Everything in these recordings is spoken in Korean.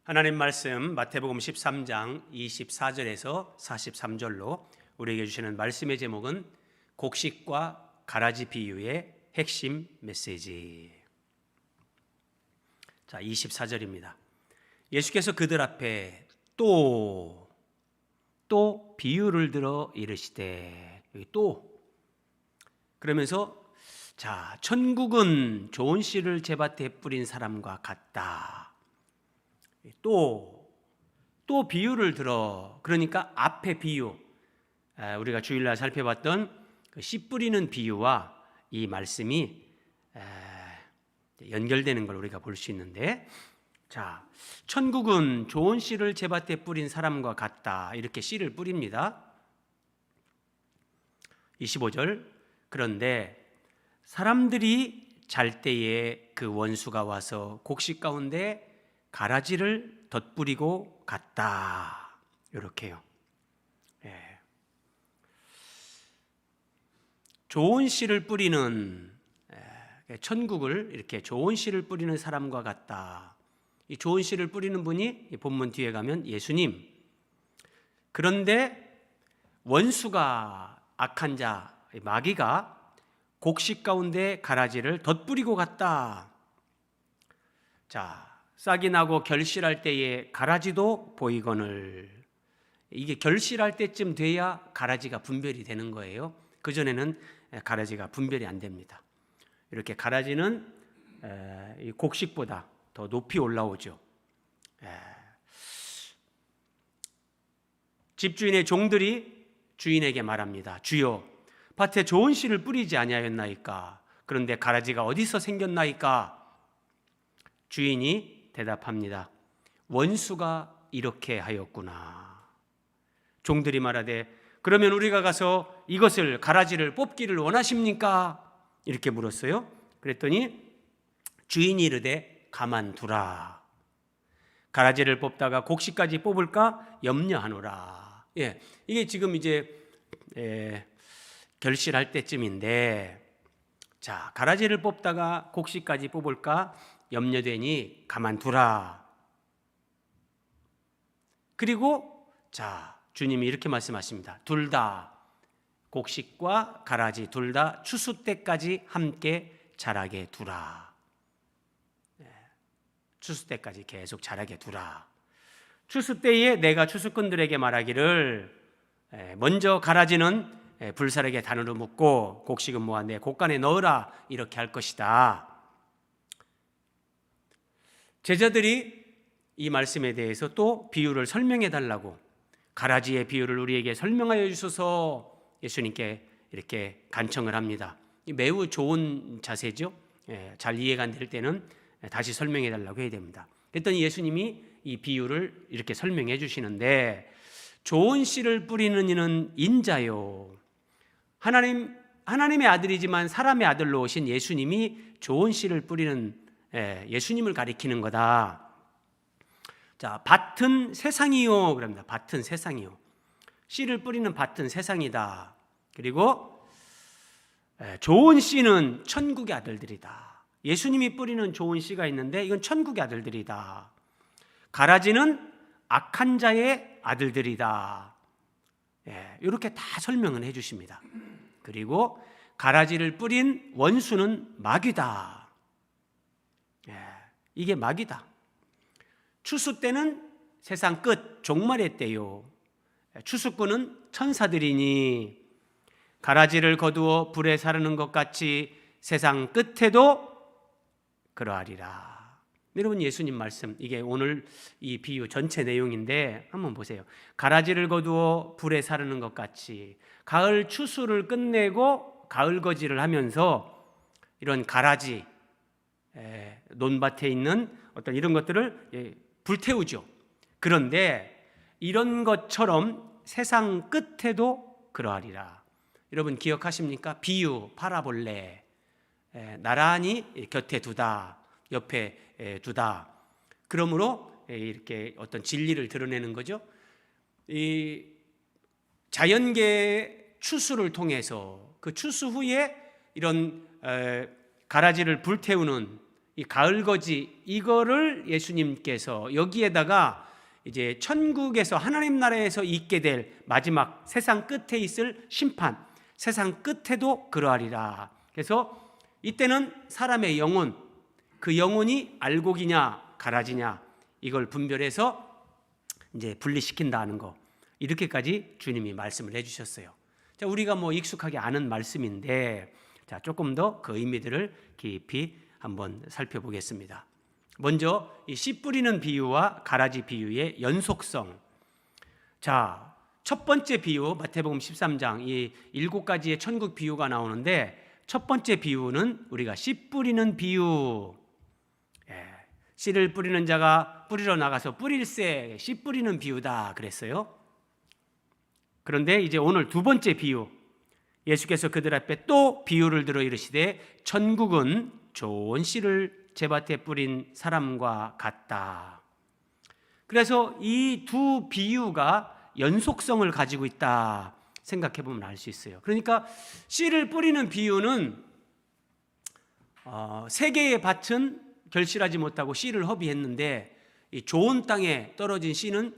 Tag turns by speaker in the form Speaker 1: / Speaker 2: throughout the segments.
Speaker 1: 하나님 말씀 마태복음 13장 24절에서 43절로 우리에게 주시는 말씀의 제목은 곡식과 가라지 비유의 핵심 메시지. 자, 24절입니다. 예수께서 그들 앞에 또 비유를 들어 이르시되, 여기 또 그러면서 자, 천국은 좋은 씨를 제밭에 뿌린 사람과 같다. 또 비유를 들어, 그러니까 앞에 비유, 우리가 주일날 살펴봤던 그 씨 뿌리는 비유와 이 말씀이 연결되는 걸 우리가 볼 수 있는데, 자, 천국은 좋은 씨를 제밭에 뿌린 사람과 같다. 이렇게 씨를 뿌립니다. 25절, 그런데 사람들이 잘 때에 그 원수가 와서 곡식 가운데 가라지를 덧뿌리고 갔다. 이렇게요. 좋은 씨를 뿌리는, 천국을 이렇게 좋은 씨를 뿌리는 사람과 같다. 이 좋은 씨를 뿌리는 분이 본문 뒤에 가면 예수님. 그런데 원수가, 악한 자, 마귀가 곡식 가운데 가라지를 덧뿌리고 갔다. 자, 싹이 나고 결실할 때에 가라지도 보이거늘. 이게 결실할 때쯤 돼야 가라지가 분별이 되는 거예요. 그전에는 가라지가 분별이 안 됩니다. 이렇게 가라지는 이 곡식보다 더 높이 올라오죠. 집주인의 종들이 주인에게 말합니다. 주여, 밭에 좋은 씨를 뿌리지 아니하였나이까? 그런데 가라지가 어디서 생겼나이까? 주인이 대답합니다. 원수가 이렇게 하였구나. 종들이 말하되, 그러면 우리가 가서 이것을, 가라지를 뽑기를 원하십니까? 이렇게 물었어요. 그랬더니 주인이 이르되, 가만두라. 가라지를 뽑다가 곡식까지 뽑을까 염려하노라. 이게 지금 이제 결실할 때쯤인데, 자, 가라지를 뽑다가 곡식까지 뽑을까 염려되니 가만두라. 그리고 자, 주님이 이렇게 말씀하십니다. 둘 다, 곡식과 가라지 둘 다 추수 때까지 함께 자라게 두라. 추수 때까지 계속 자라게 두라. 추수 때에 내가 추수꾼들에게 말하기를, 먼저 가라지는 불사르게 단으로 묶고 곡식은 모아 내 곡간에 넣으라. 이렇게 할 것이다. 제자들이 이 말씀에 대해서 또 비유를 설명해 달라고, 가라지의 비유를 우리에게 설명하여 주셔서 예수님께 이렇게 간청을 합니다. 매우 좋은 자세죠. 잘 이해가 안 될 때는 다시 설명해 달라고 해야 됩니다. 그랬더니 예수님이 이 비유를 이렇게 설명해 주시는데, 좋은 씨를 뿌리는 이는 인자요. 하나님의 아들이지만 사람의 아들로 오신 예수님이 좋은 씨를 뿌리는, 예수님을 가리키는 거다. 자, 밭은 세상이요. 그럽니다. 밭은 세상이요. 씨를 뿌리는 밭은 세상이다. 그리고 좋은 씨는 천국의 아들들이다. 예수님이 뿌리는 좋은 씨가 있는데 이건 천국의 아들들이다. 가라지는 악한 자의 아들들이다. 이렇게 다 설명을 해 주십니다. 그리고 가라지를 뿌린 원수는 마귀다. 이게 마귀다. 추수 때는 세상 끝, 종말의 때요. 추수꾼은 천사들이니 가라지를 거두어 불에 사르는 것 같이 세상 끝에도 그러하리라. 여러분, 예수님 말씀, 이게 오늘 이 비유 전체 내용인데 한번 보세요. 가라지를 거두어 불에 사르는 것 같이, 가을 추수를 끝내고 가을 거지를 하면서 이런 가라지, 논밭에 있는 어떤 이런 것들을 불태우죠. 그런데 이런 것처럼 세상 끝에도 그러하리라. 여러분 기억하십니까? 비유, 파라볼레, 나란히 곁에 두다, 옆에 두다. 그러므로 이렇게 어떤 진리를 드러내는 거죠. 이 자연계의 추수를 통해서 그 추수 후에 이런 가라지를 불태우는 이 가을거지 이거를 예수님께서 여기에다가 이제 천국에서 하나님 나라에서 있게 될 마지막 세상 끝에 있을 심판, 세상 끝에도 그러하리라. 그래서 이때는 사람의 영혼, 그 영혼이 알곡이냐 가라지냐 이걸 분별해서 이제 분리시킨다는 거, 이렇게까지 주님이 말씀을 해주셨어요. 자, 우리가 뭐 익숙하게 아는 말씀인데, 자, 조금 더 그 의미들을 깊이 한번 살펴보겠습니다. 먼저 이 씨 뿌리는 비유와 가라지 비유의 연속성. 자, 첫 번째 비유 마태복음 13장 이 7가지의 천국 비유가 나오는데, 첫 번째 비유는 우리가 씨 뿌리는 비유. 씨를 뿌리는 자가 뿌리러 나가서 뿌릴새, 씨 뿌리는 비유다 그랬어요. 그런데 이제 오늘 두 번째 비유, 예수께서 그들 앞에 또 비유를 들어 이르시되 천국은 좋은 씨를 제밭에 뿌린 사람과 같다. 그래서 이 두 비유가 연속성을 가지고 있다 생각해 보면 알 수 있어요. 그러니까 씨를 뿌리는 비유는 세 개의 밭은 결실하지 못하고 씨를 허비했는데, 이 좋은 땅에 떨어진 씨는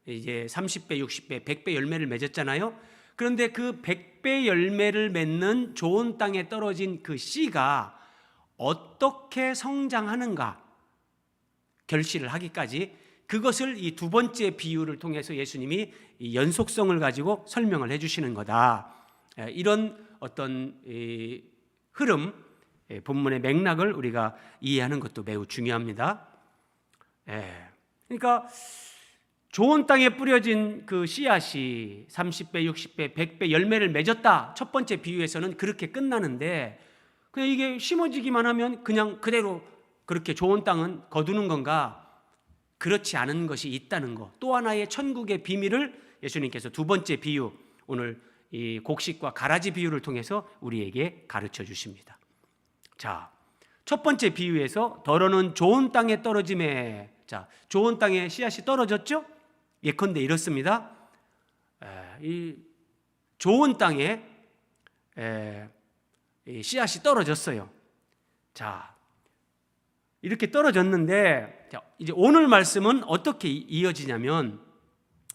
Speaker 1: 이제 30배, 60배, 100배 열매를 맺었잖아요. 그런데 그 100배 열매를 맺는 좋은 땅에 떨어진 그 씨가 어떻게 성장하는가, 결실을 하기까지, 그것을 이 두 번째 비유를 통해서 예수님이 이 연속성을 가지고 설명을 해주시는 거다. 이런 어떤 흐름, 본문의 맥락을 우리가 이해하는 것도 매우 중요합니다. 그러니까 좋은 땅에 뿌려진 그 씨앗이 30배, 60배, 100배 열매를 맺었다. 첫 번째 비유에서는 그렇게 끝나는데, 그냥 이게 심어지기만 하면 그냥 그대로 그렇게 좋은 땅은 거두는 건가? 그렇지 않은 것이 있다는 것. 또 하나의 천국의 비밀을 예수님께서 두 번째 비유, 오늘 이 곡식과 가라지 비유를 통해서 우리에게 가르쳐 주십니다. 자, 첫 번째 비유에서 더러는 좋은 땅에 떨어짐에, 자, 좋은 땅에 씨앗이 떨어졌죠? 예컨대 이렇습니다. 이 좋은 땅에 이 씨앗이 떨어졌어요. 자, 이렇게 떨어졌는데, 자, 이제 오늘 말씀은 어떻게 이어지냐면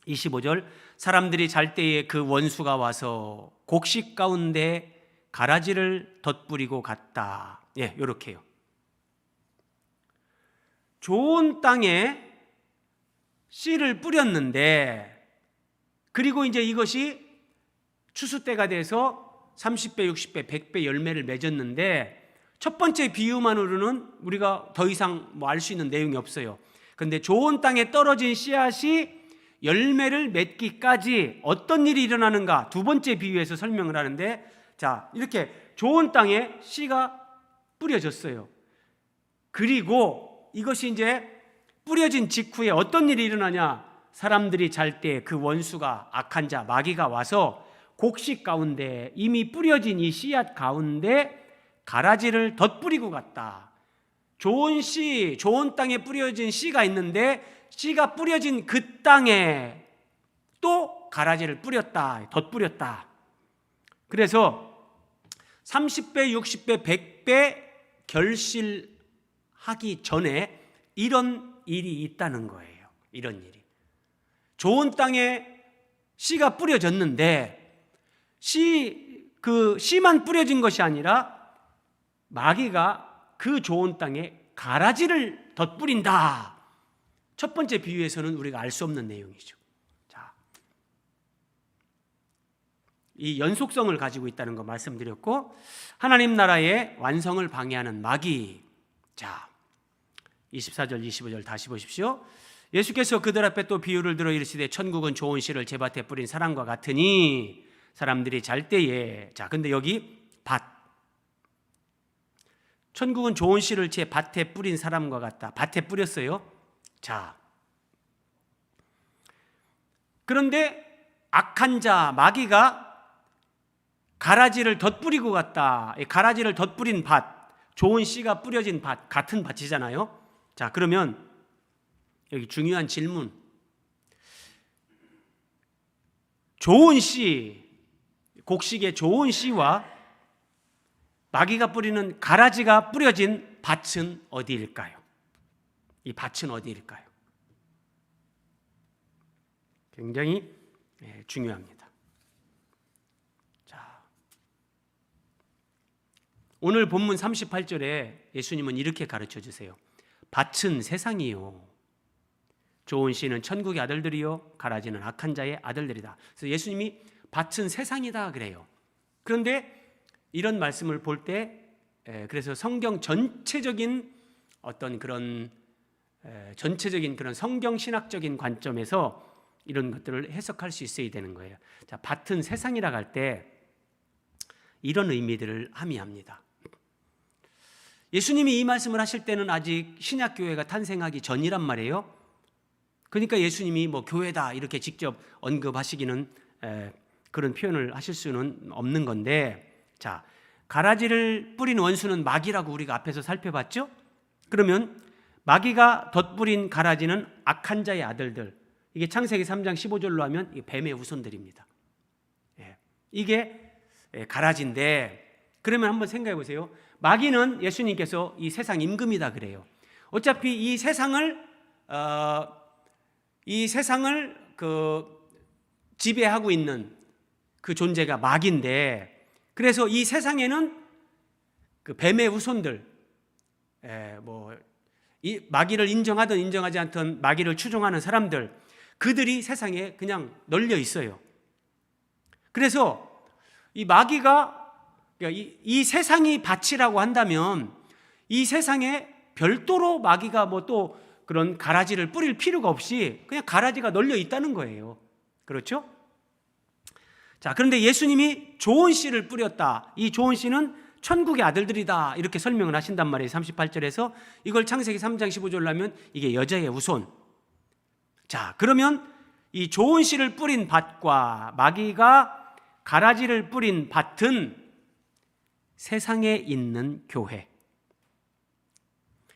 Speaker 1: 25절, 사람들이 잘 때에 그 원수가 와서 곡식 가운데 가라지를 덧뿌리고 갔다. 예, 요렇게요. 좋은 땅에 씨를 뿌렸는데, 그리고 이제 이것이 추수 때가 돼서 30배, 60배, 100배 열매를 맺었는데, 첫 번째 비유만으로는 우리가 더 이상 뭐 알 수 있는 내용이 없어요. 그런데 좋은 땅에 떨어진 씨앗이 열매를 맺기까지 어떤 일이 일어나는가, 두 번째 비유에서 설명을 하는데, 자, 이렇게 좋은 땅에 씨가 뿌려졌어요. 그리고 이것이 이제 뿌려진 직후에 어떤 일이 일어나냐, 사람들이 잘 때 그 원수가, 악한 자, 마귀가 와서 곡식 가운데, 이미 뿌려진 이 씨앗 가운데 가라지를 덧뿌리고 갔다. 좋은 씨, 좋은 땅에 뿌려진 씨가 있는데, 씨가 뿌려진 그 땅에 또 가라지를 뿌렸다, 덧뿌렸다. 그래서 30배, 60배, 100배 결실하기 전에 이런 일이 있다는 거예요. 이런 일이. 좋은 땅에 씨가 뿌려졌는데, 그 씨만 뿌려진 것이 아니라 마귀가 그 좋은 땅에 가라지를 덧뿌린다. 첫 번째 비유에서는 우리가 알 수 없는 내용이죠. 자, 이 연속성을 가지고 있다는 거 말씀드렸고, 하나님 나라의 완성을 방해하는 마귀. 자, 24절, 25절 다시 보십시오. 예수께서 그들 앞에 또 비유를 들어 이르시되 천국은 좋은 씨를 제밭에 뿌린 사람과 같으니 사람들이 잘 때에, 자, 근데 여기 밭, 천국은 좋은 씨를 제 밭에 뿌린 사람과 같다. 밭에 뿌렸어요. 자, 그런데 악한 자, 마귀가 가라지를 덧뿌리고 갔다. 가라지를 덧뿌린 밭, 좋은 씨가 뿌려진 밭, 같은 밭이잖아요. 자, 그러면 여기 중요한 질문. 좋은 씨, 곡식의 좋은 씨와 마귀가 뿌리는 가라지가 뿌려진 밭은 어디일까요? 이 밭은 어디일까요? 굉장히 중요합니다. 자, 오늘 본문 38절에 예수님은 이렇게 가르쳐 주세요. 밭은 세상이요, 좋은 씨는 천국의 아들들이요, 가라지는 악한 자의 아들들이다. 그래서 예수님이 밭은 세상이다 그래요. 그런데 이런 말씀을 볼 때 그래서 성경 전체적인 어떤 그런 성경 신학적인 관점에서 이런 것들을 해석할 수 있어야 되는 거예요. 자, 밭은 세상이라고 할 때 이런 의미들을 함의합니다. 예수님이 이 말씀을 하실 때는 아직 신약 교회가 탄생하기 전이란 말이에요. 그러니까 예수님이 뭐 교회다 이렇게 직접 언급하시기는 그런 표현을 하실 수는 없는 건데, 자, 가라지를 뿌린 원수는 마귀라고 우리가 앞에서 살펴봤죠? 그러면 마귀가 덧뿌린 가라지는 악한 자의 아들들, 이게 창세기 3장 15절로 하면 뱀의 후손들입니다. 이게 가라지인데, 그러면 한번 생각해 보세요. 마귀는 예수님께서 이 세상 임금이다 그래요. 어차피 이 세상을 지배하고 있는 그 존재가 마귀인데, 그래서 이 세상에는 그 뱀의 후손들, 이 마귀를 인정하든 인정하지 않든 마귀를 추종하는 사람들, 그들이 세상에 그냥 널려 있어요. 그래서 이 마귀가 이 세상이 밭이라고 한다면 이 세상에 별도로 마귀가 뭐 또 그런 가라지를 뿌릴 필요가 없이 그냥 가라지가 널려 있다는 거예요. 그렇죠? 자, 그런데 예수님이 좋은 씨를 뿌렸다. 이 좋은 씨는 천국의 아들들이다. 이렇게 설명을 하신단 말이에요. 38절에서 이걸 창세기 3장 15절로 하면 이게 여자의 후손. 자, 그러면 이 좋은 씨를 뿌린 밭과 마귀가 가라지를 뿌린 밭은 세상에 있는 교회.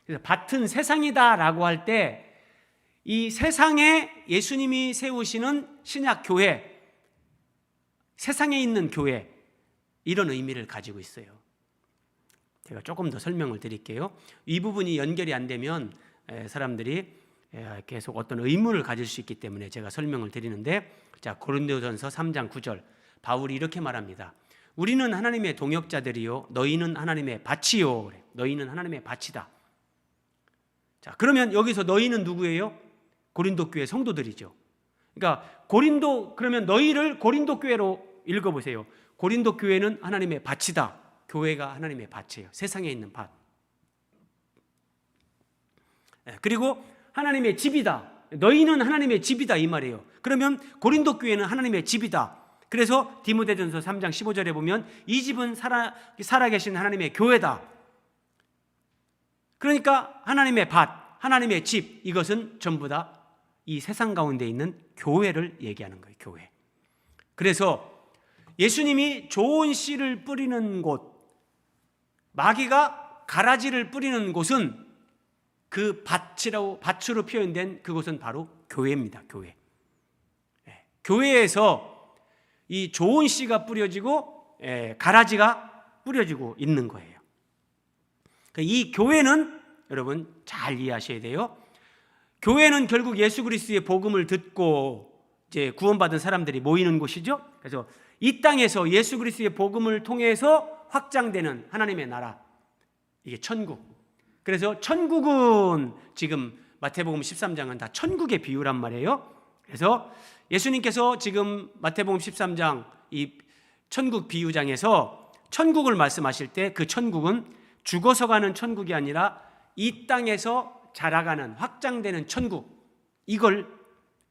Speaker 1: 그래서 밭은 세상이다라고 할 때 이 세상에 예수님이 세우시는 신약 교회, 세상에 있는 교회, 이런 의미를 가지고 있어요. 제가 조금 더 설명을 드릴게요. 이 부분이 연결이 안 되면 사람들이 계속 어떤 의문을 가질 수 있기 때문에 제가 설명을 드리는데, 자, 고린도전서 3장 9절 바울이 이렇게 말합니다. 우리는 하나님의 동역자들이요, 너희는 하나님의 밭이요. 너희는 하나님의 밭이다. 자, 그러면 여기서 너희는 누구예요? 고린도 교회 성도들이죠. 그러니까 그러면 너희를 고린도 교회로 읽어보세요. 고린도 교회는 하나님의 밭이다. 교회가 하나님의 밭이에요. 세상에 있는 밭. 그리고 하나님의 집이다. 너희는 하나님의 집이다 이 말이에요. 그러면 고린도 교회는 하나님의 집이다. 그래서 디모데전서 3장 15절에 보면 이 집은 살아계신 하나님의 교회다. 그러니까 하나님의 밭, 하나님의 집, 이것은 전부 다 이 세상 가운데 있는 교회를 얘기하는 거예요. 교회. 그래서 예수님이 좋은 씨를 뿌리는 곳, 마귀가 가라지를 뿌리는 곳은 그 밭으로 표현된 그곳은 바로 교회입니다. 교회. 교회에서 이 좋은 씨가 뿌려지고 가라지가 뿌려지고 있는 거예요. 이 교회는 여러분 잘 이해하셔야 돼요. 교회는 결국 예수 그리스도의 복음을 듣고 이제 구원받은 사람들이 모이는 곳이죠. 그래서 이 땅에서 예수 그리스도의 복음을 통해서 확장되는 하나님의 나라, 이게 천국. 그래서 천국은 지금 마태복음 13장은 다 천국의 비유란 말이에요. 그래서 예수님께서 지금 마태복음 13장 이 천국 비유장에서 천국을 말씀하실 때 그 천국은 죽어서 가는 천국이 아니라 이 땅에서 자라가는 확장되는 천국, 이걸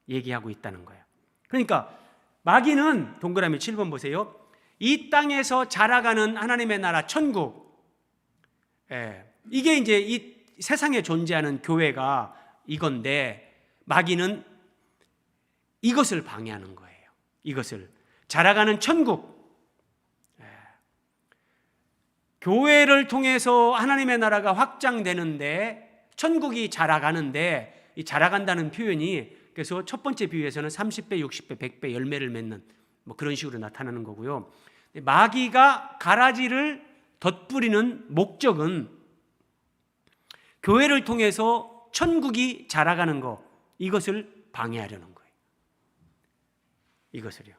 Speaker 1: 얘기하고 있다는 거예요. 그러니까 마귀는 동그라미 7번 보세요. 이 땅에서 자라가는 하나님의 나라 천국, 이게 이제 이 세상에 존재하는 교회가 이건데, 마귀는 이것을 방해하는 거예요. 이것을 자라가는 천국, 교회를 통해서 하나님의 나라가 확장되는데, 천국이 자라가는데, 이 자라간다는 표현이 그래서 첫 번째 비유에서는 30배, 60배, 100배 열매를 맺는 뭐 그런 식으로 나타나는 거고요. 마귀가 가라지를 덧뿌리는 목적은 교회를 통해서 천국이 자라가는 것, 이것을 방해하려는 거예요. 이것을요.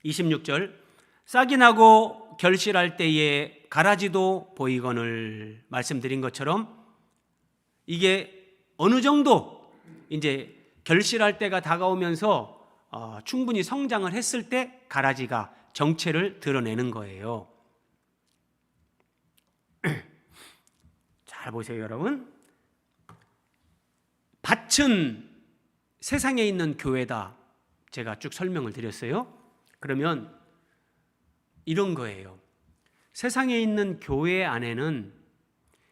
Speaker 1: 26절, 싹이 나고 결실할 때에 가라지도 보이거늘, 말씀드린 것처럼 이게 어느 정도 이제 결실할 때가 다가오면서 충분히 성장을 했을 때 가라지가 정체를 드러내는 거예요. 잘 보세요, 여러분. 밭은 세상에 있는 교회다. 제가 쭉 설명을 드렸어요. 그러면 이런 거예요. 세상에 있는 교회 안에는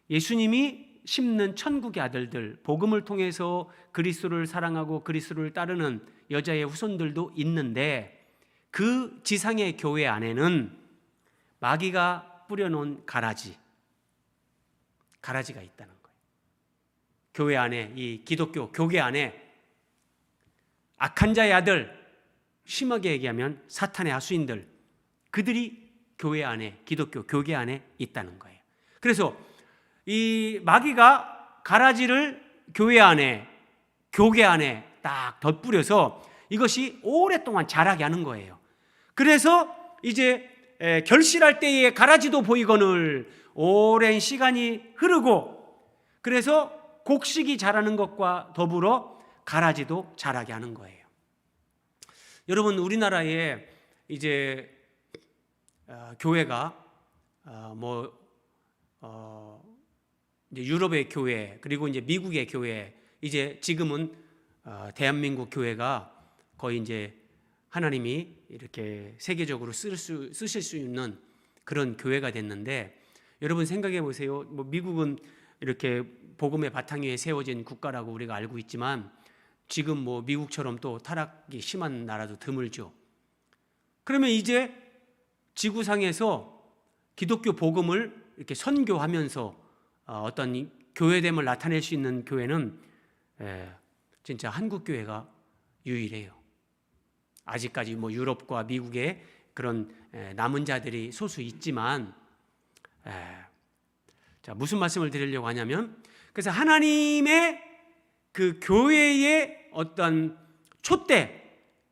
Speaker 1: 예수님이 심는 천국의 아들들, 복음을 통해서 그리스도를 사랑하고 그리스도를 따르는 여자의 후손들도 있는데, 그 지상의 교회 안에는 마귀가 뿌려놓은 가라지가 있다는 거예요. 교회 안에, 이 기독교 교계 안에 악한 자의 아들, 심하게 얘기하면 사탄의 하수인들, 그들이 교회 안에, 기독교 교계 안에 있다는 거예요. 그래서 이 마귀가 가라지를 교회 안에, 교계 안에 딱 덧뿌려서 이것이 오랫동안 자라게 하는 거예요. 그래서 이제 결실할 때에 가라지도 보이거늘, 오랜 시간이 흐르고, 그래서 곡식이 자라는 것과 더불어 가라지도 자라게 하는 거예요. 여러분, 우리나라에 이제 교회가 이제 유럽의 교회, 그리고 이제 미국의 교회, 이제 지금은 대한민국 교회가 거의 이제 하나님이 이렇게 세계적으로 쓰실 수 있는 그런 교회가 됐는데, 여러분 생각해 보세요. 미국은 이렇게 복음의 바탕 위에 세워진 국가라고 우리가 알고 있지만, 지금 미국처럼 또 타락이 심한 나라도 드물죠. 그러면 이제 지구상에서 기독교 복음을 이렇게 선교하면서 어떤 교회됨을 나타낼 수 있는 교회는 진짜 한국 교회가 유일해요. 아직까지 유럽과 미국의 그런 남은 자들이 소수 있지만, 자, 무슨 말씀을 드리려고 하냐면, 그래서 하나님의 그 교회의 어떤 촛대,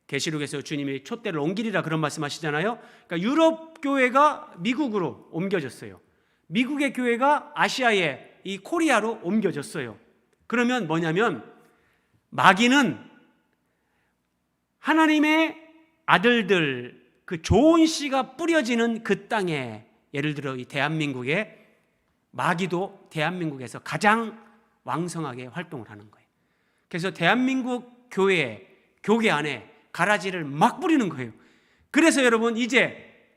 Speaker 1: 계시록에서 주님이 촛대를 옮기리라 그런 말씀하시잖아요. 그러니까 유럽 교회가 미국으로 옮겨졌어요. 미국의 교회가 아시아의 이 코리아로 옮겨졌어요. 그러면 뭐냐면, 마귀는 하나님의 아들들, 그 좋은 씨가 뿌려지는 그 땅에, 예를 들어 이 대한민국에, 마귀도 대한민국에서 가장 왕성하게 활동을 하는 거예요. 그래서 대한민국 교계 안에 가라지를 막 뿌리는 거예요. 그래서 여러분, 이제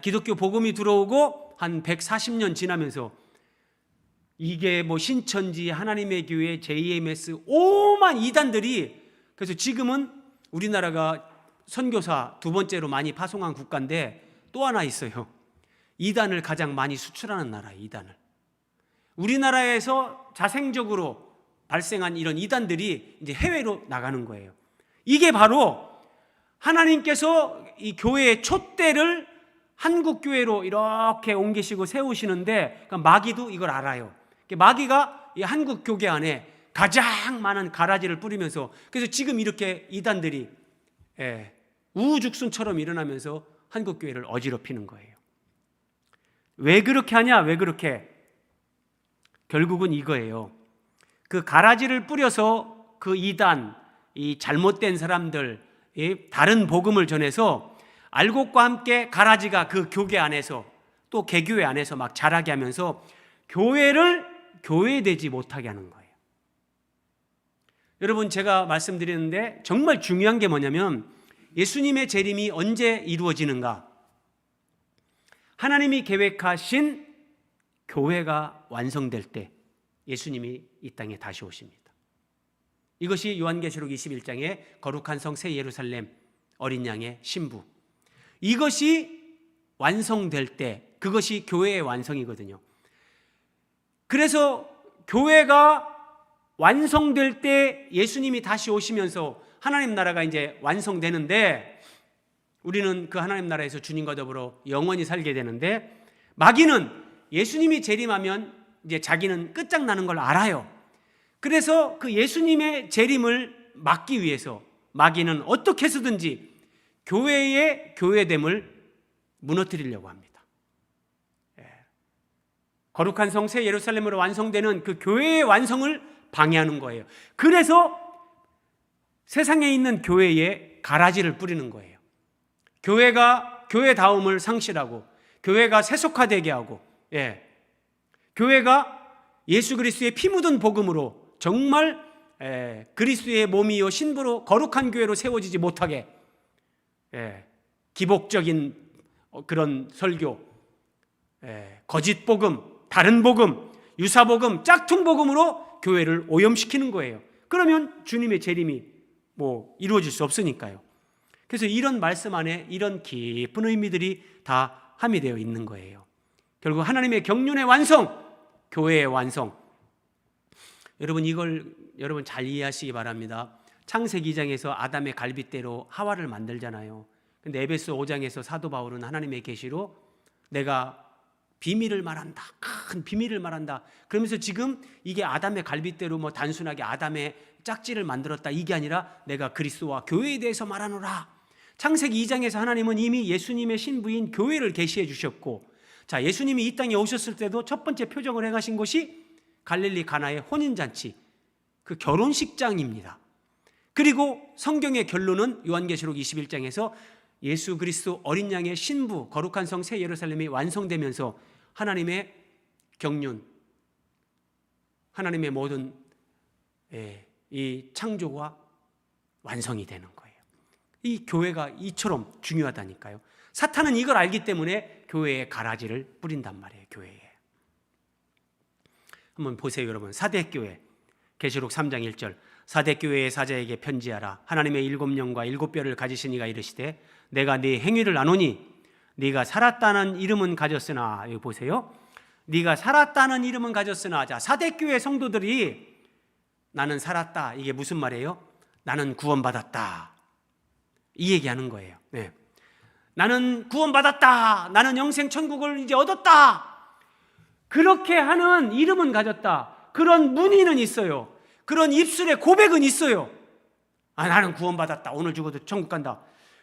Speaker 1: 기독교 복음이 들어오고 한 140년 지나면서 이게 신천지, 하나님의 교회, JMS, 오만 이단들이, 그래서 지금은 우리나라가 선교사 두 번째로 많이 파송한 국가인데, 또 하나 있어요. 이단을 가장 많이 수출하는 나라예요. 이단을. 우리나라에서 자생적으로 발생한 이런 이단들이 이제 해외로 나가는 거예요. 이게 바로 하나님께서 이 교회의 촛대를 한국 교회로 이렇게 옮기시고 세우시는데, 그러니까 마귀도 이걸 알아요. 마귀가 이 한국 교계 안에 가장 많은 가라지를 뿌리면서, 그래서 지금 이렇게 이단들이 우후죽순처럼 일어나면서 한국 교회를 어지럽히는 거예요. 왜 그렇게 하냐? 왜 그렇게? 결국은 이거예요. 그 가라지를 뿌려서 그 이단, 이 잘못된 사람들, 다른 복음을 전해서 알곡과 함께 가라지가 그 교계 안에서, 또 개교회 안에서 막 자라게 하면서 교회를 교회되지 못하게 하는 거예요. 여러분, 제가 말씀드리는데 정말 중요한 게 뭐냐면, 예수님의 재림이 언제 이루어지는가? 하나님이 계획하신 교회가 완성될 때 예수님이 이 땅에 다시 오십니다. 이것이 요한계시록 21장의 거룩한 성 새 예루살렘 어린 양의 신부, 이것이 완성될 때, 그것이 교회의 완성이거든요. 그래서 교회가 완성될 때 예수님이 다시 오시면서 하나님 나라가 이제 완성되는데, 우리는 그 하나님 나라에서 주님과 더불어 영원히 살게 되는데, 마귀는 예수님이 재림하면 이제 자기는 끝장나는 걸 알아요. 그래서 그 예수님의 재림을 막기 위해서 마귀는 어떻게 해서든지 교회의 교회됨을 무너뜨리려고 합니다. 거룩한 성 새 예루살렘으로 완성되는 그 교회의 완성을 방해하는 거예요. 그래서 세상에 있는 교회에 가라지를 뿌리는 거예요. 교회가 교회다움을 상실하고, 교회가 세속화되게 하고, 교회가 예수 그리스도의 피 묻은 복음으로 정말 그리스도의 몸이요 신부로 거룩한 교회로 세워지지 못하게, 기복적인 그런 설교, 거짓 복음, 다른 복음, 유사 복음, 짝퉁 복음으로 교회를 오염시키는 거예요. 그러면 주님의 재림이 이루어질 수 없으니까요. 그래서 이런 말씀 안에 이런 깊은 의미들이 다 함유되어 있는 거예요. 결국 하나님의 경륜의 완성, 교회의 완성. 여러분, 이걸 여러분 잘 이해하시기 바랍니다. 창세기 2장에서 아담의 갈빗대로 하와를 만들잖아요. 근데 에베소 5장에서 사도 바울은 하나님의 계시로 내가 비밀을 말한다, 큰 비밀을 말한다. 그러면서 지금 이게 아담의 갈빗대로 단순하게 아담의 짝지를 만들었다, 이게 아니라 내가 그리스도와 교회에 대해서 말하노라. 창세기 2장에서 하나님은 이미 예수님의 신부인 교회를 계시해 주셨고, 자, 예수님이 이 땅에 오셨을 때도 첫 번째 표적을 행하신 것이 갈릴리 가나의 혼인잔치, 그 결혼식장입니다. 그리고 성경의 결론은 요한계시록 21장에서 예수 그리스도 어린 양의 신부, 거룩한 성 새 예루살렘이 완성되면서 하나님의 경륜, 하나님의 모든 이 창조가 완성이 되는 거예요. 이 교회가 이처럼 중요하다니까요. 사탄은 이걸 알기 때문에 교회에 가라지를 뿌린단 말이에요. 교회에. 한번 보세요, 여러분. 사대교회, 계시록 3장 1절. 사대교회의 사자에게 편지하라. 하나님의 7영과 7뼈를 가지신 이가 이르시되 내가 네 행위를 아노니 네가 살았다는 이름은 가졌으나, 여기 보세요. 네가 살았다는 이름은 가졌으나. 자, 사대교회 성도들이 나는 살았다, 이게 무슨 말이에요? 나는 구원받았다, 이 얘기하는 거예요. 나는 구원받았다, 나는 영생 천국을 이제 얻었다, 그렇게 하는 이름은 가졌다. 그런 문의는 있어요. 그런 입술의 고백은 있어요. 나는 구원받았다, 오늘 죽어도 천국 간다.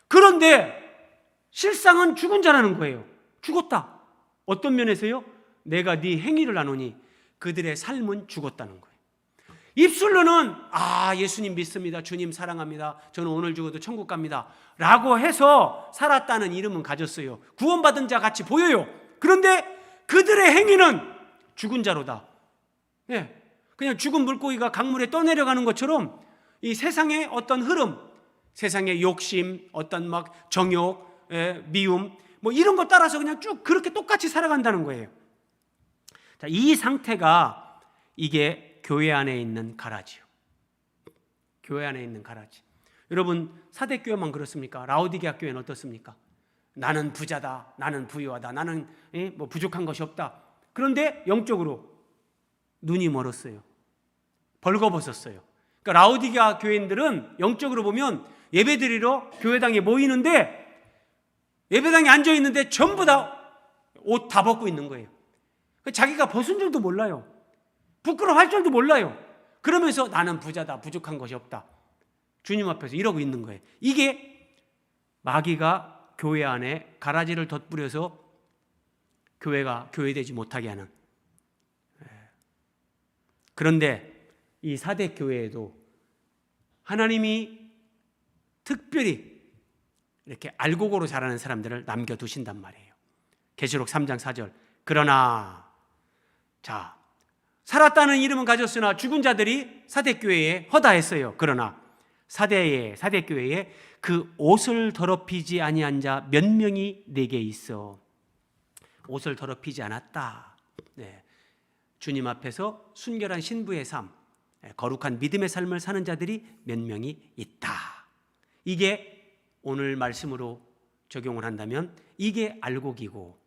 Speaker 1: 그런데 실상은 죽은 자라는 거예요. 죽었다. 어떤 면에서요? 내가 네 행위를 아노니, 그들의 삶은 죽었다는 거예요. 입술로는 예수님 믿습니다, 주님 사랑합니다, 저는 오늘 죽어도 천국 갑니다 라고 해서 살았다는 이름은 가졌어요. 구원받은 자 같이 보여요. 그런데 그들의 행위는 죽은 자로다. 그냥 죽은 물고기가 강물에 떠내려가는 것처럼 이 세상의 어떤 흐름, 세상의 욕심, 어떤 정욕, 미움, 이런 거 따라서 그냥 쭉 그렇게 똑같이 살아간다는 거예요. 자, 이 상태가 이게 교회 안에 있는 가라지요. 교회 안에 있는 가라지. 여러분, 사대교회만 그렇습니까? 라오디게아 교회는 어떻습니까? 나는 부자다, 나는 부유하다, 나는 부족한 것이 없다. 그런데 영적으로 눈이 멀었어요. 벌거벗었어요. 그러니까 라오디게아 교인들은 영적으로 보면 예배드리러 교회당에 모이는데, 예배당에 앉아 있는데 전부 다 옷 다 벗고 있는 거예요. 자기가 벗은 줄도 몰라요. 부끄러워할 줄도 몰라요. 그러면서 나는 부자다, 부족한 것이 없다, 주님 앞에서 이러고 있는 거예요. 이게 마귀가 교회 안에 가라지를 덧뿌려서 교회가 교회되지 못하게 하는. 그런데 이 사대교회에도 하나님이 특별히 이렇게 알곡으로 자라는 사람들을 남겨두신단 말이에요. 계시록 3장 4절. 그러나, 자, 살았다는 이름은 가졌으나 죽은 자들이 사대교회에 허다했어요. 그러나 사대교회에 그 옷을 더럽히지 아니한 자 몇 명이 내게 있어. 옷을 더럽히지 않았다. 주님 앞에서 순결한 신부의 삶, 거룩한 믿음의 삶을 사는 자들이 몇 명이 있다. 이게 오늘 말씀으로 적용을 한다면 이게 알곡이고,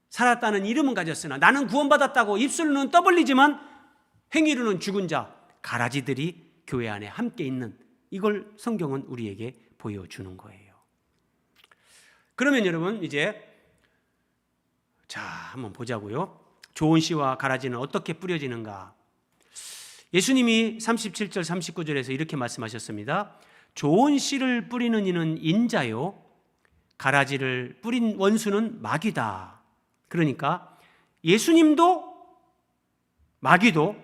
Speaker 1: 살았다는 이름은 가졌으나 나는 구원받았다고 입술로는 떠벌리지만 행위로는 죽은 자, 가라지들이 교회 안에 함께 있는, 이걸 성경은 우리에게 보여주는 거예요. 그러면 여러분, 이제 자, 한번 보자고요. 좋은 씨와 가라지는 어떻게 뿌려지는가? 예수님이 37절 39절에서 이렇게 말씀하셨습니다. 좋은 씨를 뿌리는 이는 인자요, 가라지를 뿌린 원수는 마귀다. 그러니까 예수님도 마귀도,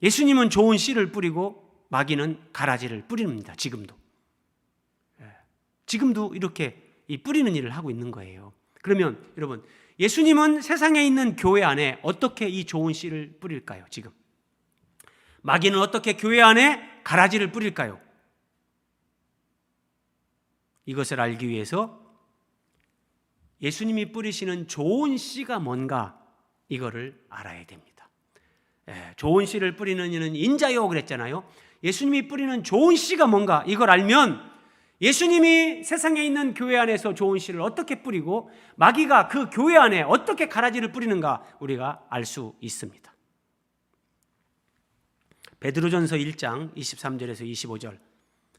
Speaker 1: 예수님은 좋은 씨를 뿌리고 마귀는 가라지를 뿌립니다. 지금도 이렇게 이 뿌리는 일을 하고 있는 거예요. 그러면 여러분, 예수님은 세상에 있는 교회 안에 어떻게 이 좋은 씨를 뿌릴까요? 지금 마귀는 어떻게 교회 안에 가라지를 뿌릴까요? 이것을 알기 위해서 예수님이 뿌리시는 좋은 씨가 뭔가 이거를 알아야 됩니다. 좋은 씨를 뿌리는 이는 인자요 그랬잖아요. 예수님이 뿌리는 좋은 씨가 뭔가 이걸 알면 예수님이 세상에 있는 교회 안에서 좋은 씨를 어떻게 뿌리고 마귀가 그 교회 안에 어떻게 가라지를 뿌리는가 우리가 알 수 있습니다. 베드로전서 1장 23절에서 25절,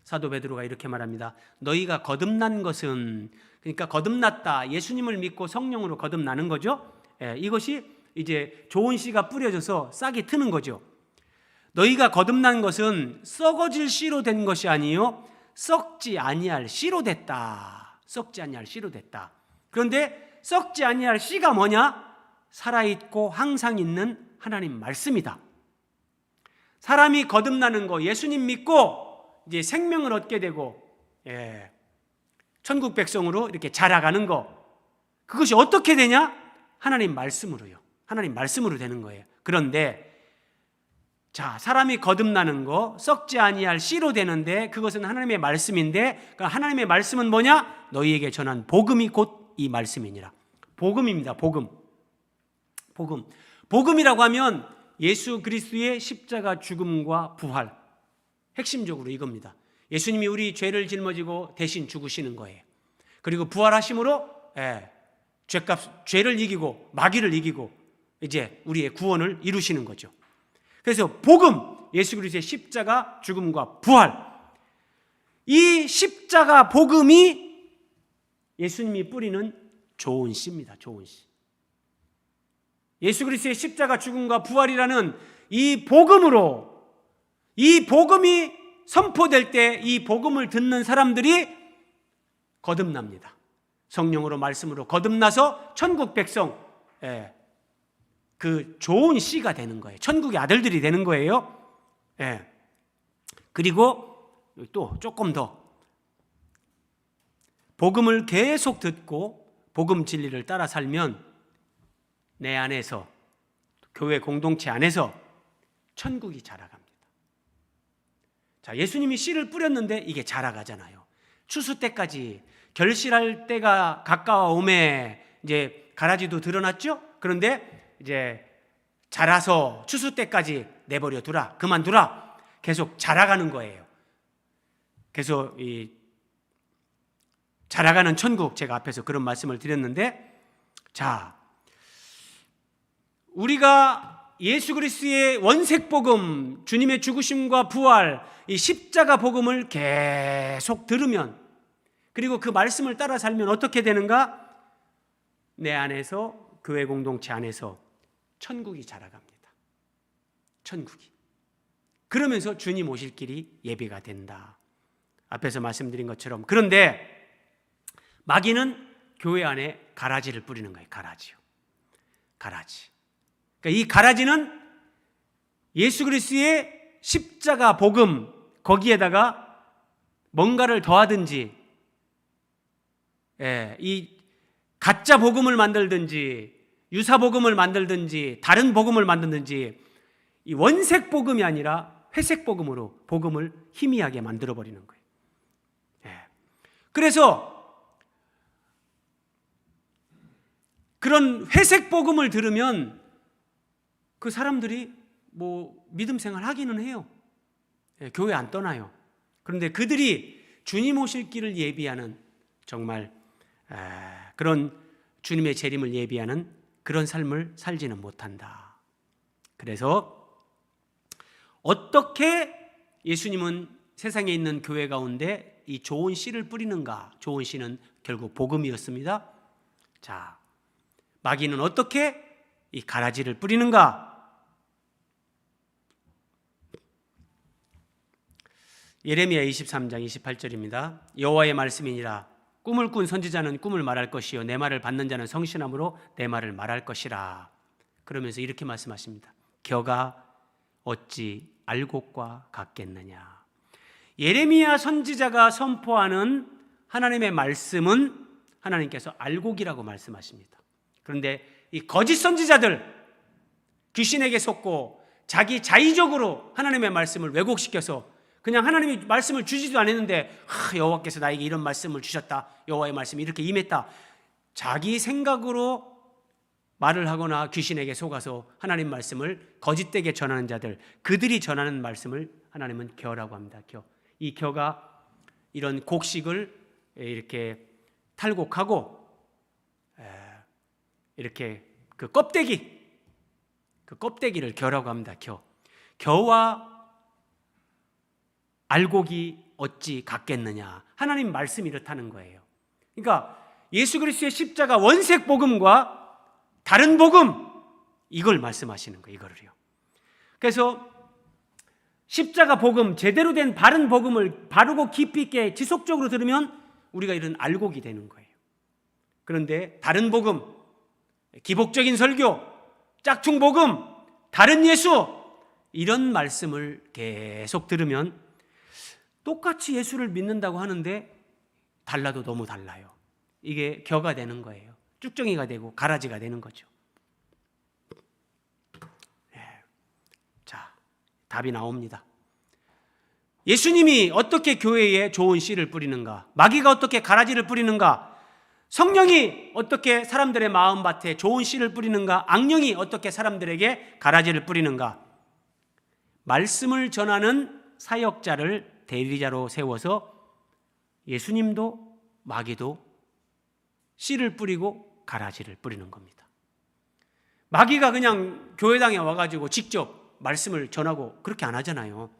Speaker 1: 사도 베드로가 이렇게 말합니다. 너희가 거듭난 것은, 그러니까 거듭났다, 예수님을 믿고 성령으로 거듭나는 거죠. 이것이 이제 좋은 씨가 뿌려져서 싹이 트는 거죠. 너희가 거듭난 것은 썩어질 씨로 된 것이 아니요 썩지 아니할 씨로 됐다. 썩지 아니할 씨로 됐다. 그런데 썩지 아니할 씨가 뭐냐? 살아있고 항상 있는 하나님 말씀이다. 사람이 거듭나는 거, 예수님 믿고 이제 생명을 얻게 되고 천국 백성으로 이렇게 자라가는 거, 그것이 어떻게 되냐? 하나님 말씀으로요. 하나님 말씀으로 되는 거예요. 그런데 자, 사람이 거듭나는 거, 썩지 아니할 씨로 되는데 그것은 하나님의 말씀인데, 그러니까 하나님의 말씀은 뭐냐? 너희에게 전한 복음이 곧 이 말씀이니라. 복음입니다. 복음. 복음이라고 하면 예수 그리스도의 십자가 죽음과 부활, 핵심적으로 이겁니다. 예수님이 우리 죄를 짊어지고 대신 죽으시는 거예요. 그리고 부활하심으로 죄를 이기고 마귀를 이기고 이제 우리의 구원을 이루시는 거죠. 그래서 복음, 예수 그리스도의 십자가 죽음과 부활, 이 십자가 복음이 예수님이 뿌리는 좋은 씨입니다. 좋은 씨. 예수 그리스도의 십자가 죽음과 부활이라는 이 복음으로, 이 복음이 선포될 때 이 복음을 듣는 사람들이 거듭납니다. 성령으로 말씀으로 거듭나서 천국 백성, 그 좋은 씨가 되는 거예요. 천국의 아들들이 되는 거예요. 그리고 또 조금 더 복음을 계속 듣고 복음 진리를 따라 살면 내 안에서, 교회 공동체 안에서 천국이 자라갑니다. 자, 예수님이 씨를 뿌렸는데 이게 자라가잖아요. 추수 때까지, 결실할 때가 가까워오매 이제 가라지도 드러났죠. 그런데 이제 자라서 추수 때까지 내버려 두라, 그만두라, 계속 자라가는 거예요. 그래서 이 자라가는 천국, 제가 앞에서 그런 말씀을 드렸는데, 자, 우리가 예수 그리스도의 원색 복음, 주님의 죽으심과 부활, 이 십자가 복음을 계속 들으면, 그리고 그 말씀을 따라 살면 어떻게 되는가? 내 안에서, 교회 공동체 안에서 천국이 자라갑니다. 천국이. 그러면서 주님 오실 길이 예비가 된다. 앞에서 말씀드린 것처럼. 그런데 마귀는 교회 안에 가라지를 뿌리는 거예요. 가라지요. 가라지. 그러니까 이 가라지는 예수 그리스도의 십자가 복음, 거기에다가 뭔가를 더하든지, 이 가짜 복음을 만들든지, 유사 복음을 만들든지, 다른 복음을 만들든지, 이 원색 복음이 아니라 회색 복음으로 복음을 희미하게 만들어 버리는 거예요. 그래서 그런 회색 복음을 들으면 그 사람들이 뭐 믿음 생활 하기는 해요. 교회 안 떠나요. 그런데 그들이 주님 오실 길을 예비하는, 정말 그런 주님의 재림을 예비하는 그런 삶을 살지는 못한다. 그래서 어떻게 예수님은 세상에 있는 교회 가운데 이 좋은 씨를 뿌리는가? 좋은 씨는 결국 복음이었습니다. 자, 마귀는 어떻게 이 가라지를 뿌리는가? 예레미야 23장 28절입니다. 여호와의 말씀이니라. 꿈을 꾼 선지자는 꿈을 말할 것이요 내 말을 받는 자는 성실함으로 내 말을 말할 것이라. 그러면서 이렇게 말씀하십니다. 겨가 어찌 알곡과 같겠느냐. 예레미야 선지자가 선포하는 하나님의 말씀은 하나님께서 알곡이라고 말씀하십니다. 그런데 이 거짓 선지자들, 귀신에게 속고 자기 자의적으로 하나님의 말씀을 왜곡시켜서 그냥 하나님이 말씀을 주지도 않았는데 여호와께서 나에게 이런 말씀을 주셨다, 여호와의 말씀이 이렇게 임했다, 자기 생각으로 말을 하거나 귀신에게 속아서 하나님 말씀을 거짓되게 전하는 자들, 그들이 전하는 말씀을 하나님은 겨라고 합니다. 겨. 이 겨가 이런 곡식을 이렇게 탈곡하고 이렇게 그 껍데기를 겨라고 합니다. 겨와 알곡이 어찌 같겠느냐. 하나님 말씀이 이렇다는 거예요. 그러니까 예수 그리스도의 십자가 원색 복음과 다른 복음, 이걸 말씀하시는 거예요. 이거를요. 그래서 십자가 복음, 제대로 된 바른 복음을 바르고 깊이 있게 지속적으로 들으면 우리가 이런 알곡이 되는 거예요. 그런데 다른 복음, 기복적인 설교, 짝퉁 복음, 다른 예수, 이런 말씀을 계속 들으면 똑같이 예수를 믿는다고 하는데 달라도 너무 달라요. 이게 겨가 되는 거예요. 쭉정이가 되고 가라지가 되는 거죠. 자, 답이 나옵니다. 예수님이 어떻게 교회에 좋은 씨를 뿌리는가? 마귀가 어떻게 가라지를 뿌리는가? 성령이 어떻게 사람들의 마음밭에 좋은 씨를 뿌리는가? 악령이 어떻게 사람들에게 가라지를 뿌리는가? 말씀을 전하는 사역자를 대리자로 세워서 예수님도 마귀도 씨를 뿌리고 가라지를 뿌리는 겁니다. 마귀가 그냥 교회당에 와가지고 직접 말씀을 전하고 그렇게 안 하잖아요.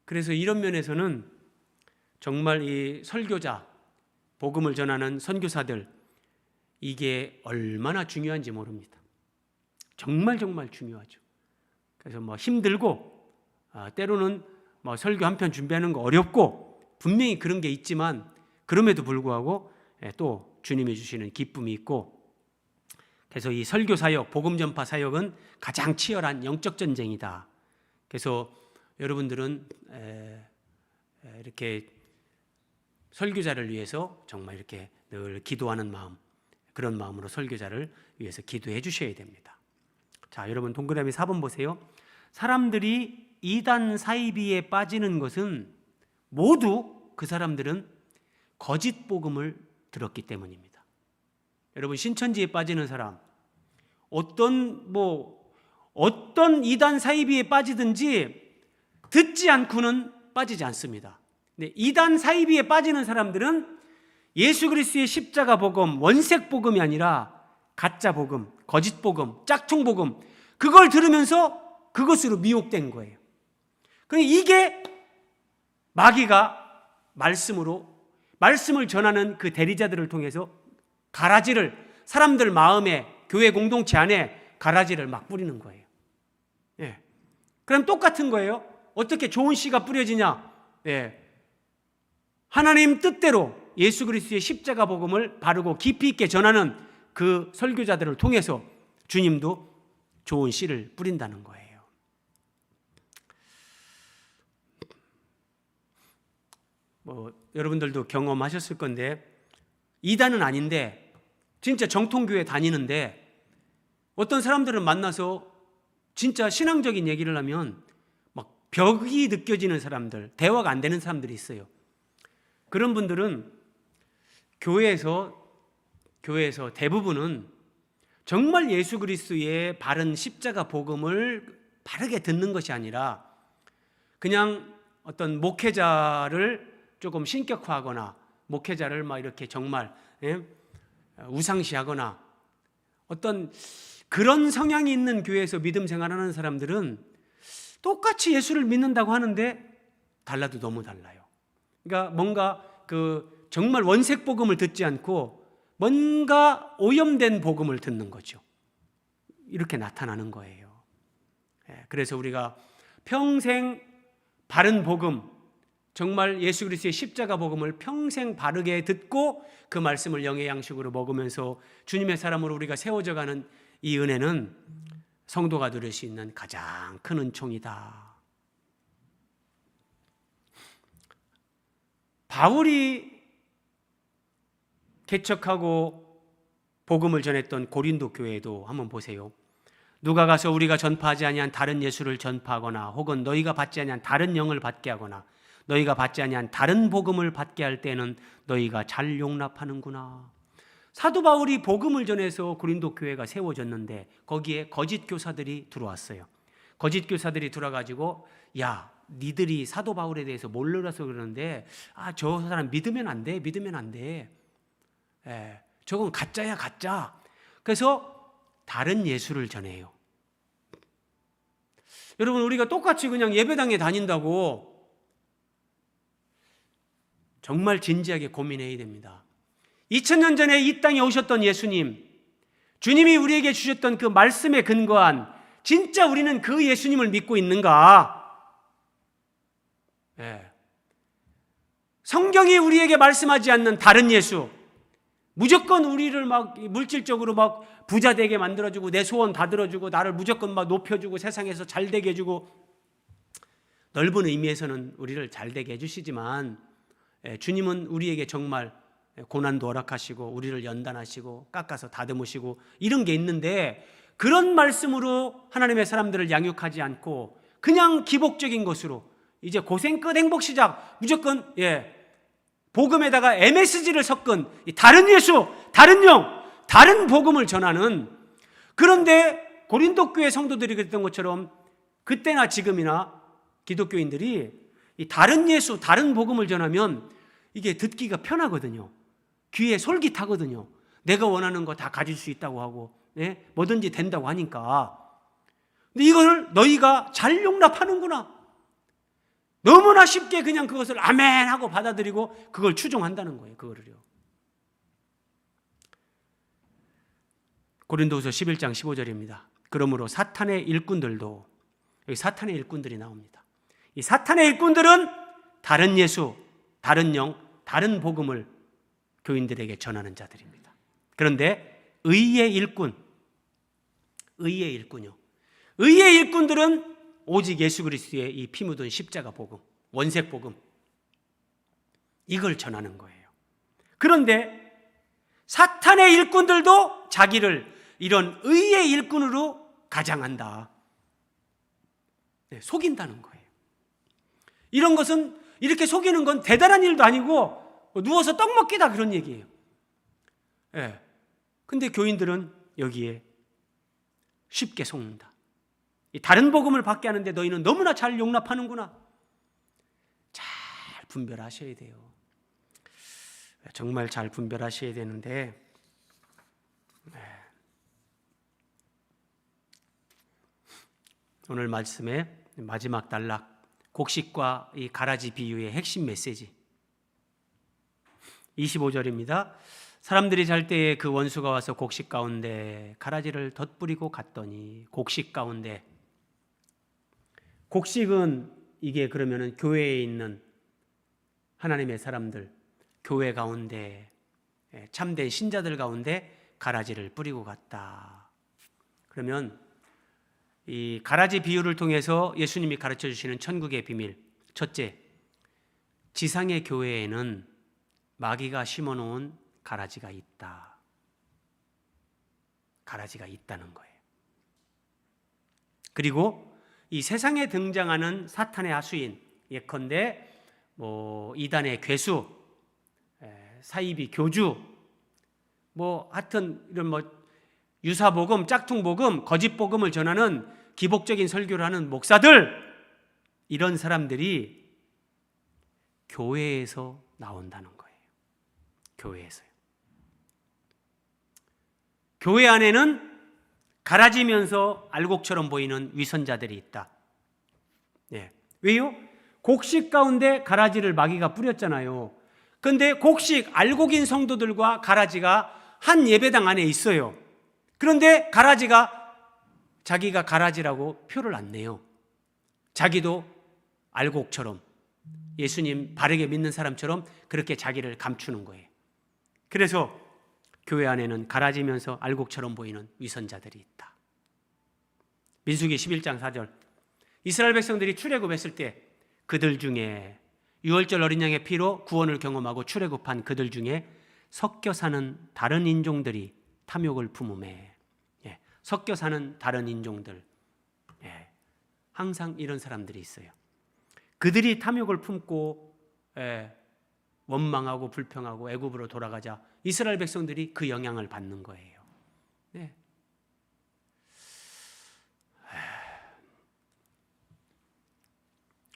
Speaker 1: 그래서 이런 면에서는 정말 이 설교자, 복음을 전하는 선교사들, 이게 얼마나 중요한지 모릅니다. 정말 중요하죠. 그래서 힘들고 때로는 설교 한 편 준비하는 거 어렵고 분명히 그런 게 있지만 그럼에도 불구하고 또 주님이 주시는 기쁨이 있고, 그래서 이 설교 사역, 복음 전파 사역은 가장 치열한 영적 전쟁이다. 그래서 여러분들은 이렇게 설교자를 위해서 정말 이렇게 늘 기도하는 마음, 그런 마음으로 설교자를 위해서 기도해 주셔야 됩니다. 자, 여러분 동그라미 4번 보세요. 사람들이 이단 사이비에 빠지는 것은 모두 그 사람들은 거짓 복음을 들었기 때문입니다. 여러분 신천지에 빠지는 사람, 어떤 이단 사이비에 빠지든지 듣지 않고는 빠지지 않습니다. 근데 이단 사이비에 빠지는 사람들은 예수 그리스도의 십자가 복음, 원색 복음이 아니라 가짜 복음, 거짓 복음, 짝퉁 복음, 그걸 들으면서 그것으로 미혹된 거예요. 그러니까 이게 마귀가 말씀을 전하는 그 대리자들을 통해서 가라지를 사람들 마음에, 교회 공동체 안에 가라지를 막 뿌리는 거예요. 그럼 똑같은 거예요. 어떻게 좋은 씨가 뿌려지냐? 하나님 뜻대로 예수 그리스도의 십자가 복음을 바르고 깊이 있게 전하는 그 설교자들을 통해서 주님도 좋은 씨를 뿌린다는 거예요. 여러분들도 경험하셨을 건데, 이단은 아닌데 진짜 정통교회 다니는데 어떤 사람들을 만나서 진짜 신앙적인 얘기를 하면 막 벽이 느껴지는 사람들, 대화가 안 되는 사람들이 있어요. 그런 분들은 교회에서 대부분은 정말 예수 그리스도의 바른 십자가 복음을 바르게 듣는 것이 아니라 그냥 어떤 목회자를 조금 신격화하거나 목회자를 막 이렇게 정말 우상시하거나 어떤 그런 성향이 있는 교회에서 믿음 생활하는 사람들은 똑같이 예수를 믿는다고 하는데 달라도 너무 달라요. 그러니까 뭔가 정말 원색 복음을 듣지 않고 뭔가 오염된 복음을 듣는 거죠. 이렇게 나타나는 거예요. 그래서 우리가 평생 바른 복음, 정말 예수 그리스도의 십자가 복음을 평생 바르게 듣고 그 말씀을 영의 양식으로 먹으면서 주님의 사람으로 우리가 세워져 가는 이 은혜는 성도가 누릴 수 있는 가장 큰 은총이다. 바울이 개척하고 복음을 전했던 고린도 교회도 한번 보세요. 누가 가서 우리가 전파하지 아니한 다른 예수를 전파하거나 혹은 너희가 받지 아니한 다른 영을 받게 하거나 너희가 받지 아니한 다른 복음을 받게 할 때는 너희가 잘 용납하는구나. 사도 바울이 복음을 전해서 고린도 교회가 세워졌는데 거기에 거짓 교사들이 들어왔어요. 거짓 교사들이 들어와가지고 야, 니들이 사도 바울에 대해서 몰라서 그러는데 저 사람 믿으면 안 돼, 믿으면 안 돼. 저건 가짜야, 가짜. 그래서 다른 예수를 전해요. 여러분, 우리가 똑같이 그냥 예배당에 다닌다고 정말 진지하게 고민해야 됩니다. 2000년 전에 이 땅에 오셨던 예수님, 주님이 우리에게 주셨던 그 말씀에 근거한 진짜 우리는 그 예수님을 믿고 있는가? 성경이 우리에게 말씀하지 않는 다른 예수, 무조건 우리를 막 물질적으로 막 부자 되게 만들어주고 내 소원 다 들어주고 나를 무조건 막 높여주고 세상에서 잘 되게 해주고, 넓은 의미에서는 우리를 잘 되게 해주시지만 주님은 우리에게 정말 고난도 허락하시고 우리를 연단하시고 깎아서 다듬으시고 이런 게 있는데, 그런 말씀으로 하나님의 사람들을 양육하지 않고 그냥 기복적인 것으로 이제 고생 끝 행복 시작 무조건 복음에다가 MSG를 섞은 다른 예수, 다른 영, 다른 복음을 전하는, 그런데 고린도 교회 성도들이 그랬던 것처럼 그때나 지금이나 기독교인들이 이 다른 예수, 다른 복음을 전하면 이게 듣기가 편하거든요. 귀에 솔깃하거든요. 내가 원하는 거 다 가질 수 있다고 하고 뭐든지 된다고 하니까. 근데 이걸 너희가 잘 용납하는구나. 너무나 쉽게 그냥 그것을 아멘 하고 받아들이고 그걸 추종한다는 거예요. 그거를요. 고린도후서 11장 15절입니다. 그러므로 사탄의 일꾼들도, 여기 사탄의 일꾼들이 나옵니다. 이 사탄의 일꾼들은 다른 예수, 다른 영, 다른 복음을 교인들에게 전하는 자들입니다. 그런데 의의 일꾼, 의의 일꾼요. 의의 일꾼들은 오직 예수 그리스도의 이 피 묻은 십자가 복음, 원색 복음, 이걸 전하는 거예요. 그런데 사탄의 일꾼들도 자기를 이런 의의 일꾼으로 가장한다. 속인다는 거예요. 이런 것은, 이렇게 속이는 건 대단한 일도 아니고 누워서 떡 먹기다, 그런 얘기예요. 근데 교인들은 여기에 쉽게 속는다. 다른 복음을 받게 하는데 너희는 너무나 잘 용납하는구나. 잘 분별하셔야 돼요. 정말 잘 분별하셔야 되는데, 오늘 말씀의 마지막 단락, 곡식과 이 가라지 비유의 핵심 메시지 25절입니다. 사람들이 잘 때에 그 원수가 와서 곡식 가운데 가라지를 덧뿌리고 갔더니, 곡식 가운데, 곡식은 이게 그러면은 교회에 있는 하나님의 사람들, 교회 가운데 참된 신자들 가운데 가라지를 뿌리고 갔다. 그러면 이 가라지 비유를 통해서 예수님이 가르쳐 주시는 천국의 비밀, 첫째, 지상의 교회에는 마귀가 심어놓은 가라지가 있다. 가라지가 있다는 거예요. 그리고 이 세상에 등장하는 사탄의 하수인, 예컨대 이단의 괴수, 사이비 교주, 하여튼 이런 유사복음, 짝퉁복음, 거짓복음을 전하는 기복적인 설교를 하는 목사들, 이런 사람들이 교회에서 나온다는 거예요. 교회에서요. 교회 안에는 가라지면서 알곡처럼 보이는 위선자들이 있다. 왜요? 곡식 가운데 가라지를 마귀가 뿌렸잖아요. 그런데 곡식, 알곡인 성도들과 가라지가 한 예배당 안에 있어요. 그런데 가라지가 자기가 가라지라고 표를 안 내요. 자기도 알곡처럼, 예수님 바르게 믿는 사람처럼 그렇게 자기를 감추는 거예요. 그래서 교회 안에는 가라지면서 알곡처럼 보이는 위선자들이 있다. 민수기 11장 4절, 이스라엘 백성들이 출애굽했을 때 그들 중에 유월절 어린 양의 피로 구원을 경험하고 출애굽한 그들 중에 섞여 사는 다른 인종들이 탐욕을 품음에, 섞여 사는 다른 인종들, 항상 이런 사람들이 있어요. 그들이 탐욕을 품고 원망하고 불평하고 애굽으로 돌아가자 이스라엘 백성들이 그 영향을 받는 거예요.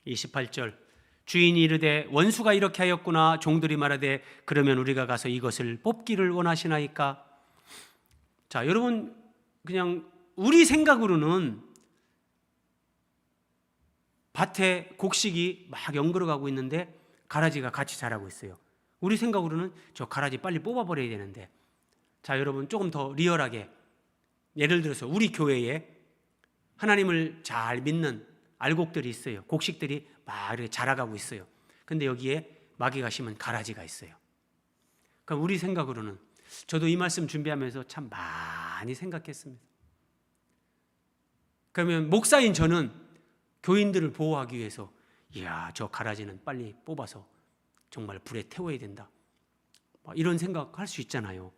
Speaker 1: 28절, 주인이 이르되 원수가 이렇게 하였구나. 종들이 말하되 그러면 우리가 가서 이것을 뽑기를 원하시나이까? 자, 여러분, 그냥 우리 생각으로는 밭에 곡식이 막 연걸어가고 있는데 가라지가 같이 자라고 있어요. 우리 생각으로는 저 가라지 빨리 뽑아버려야 되는데, 자, 여러분, 조금 더 리얼하게, 예를 들어서 우리 교회에 하나님을 잘 믿는 알곡들이 있어요. 곡식들이 막 이렇게 자라가고 있어요. 근데 여기에 마귀가 심은 가라지가 있어요. 그럼 우리 생각으로는, 저도 이 말씀 준비하면서 참 많이 생각했습니다. 그러면 목사인 저는 교인들을 보호하기 위해서, 이야, 저 가라지는 빨리 뽑아서 정말 불에 태워야 된다, 이런 생각할 수 있잖아요.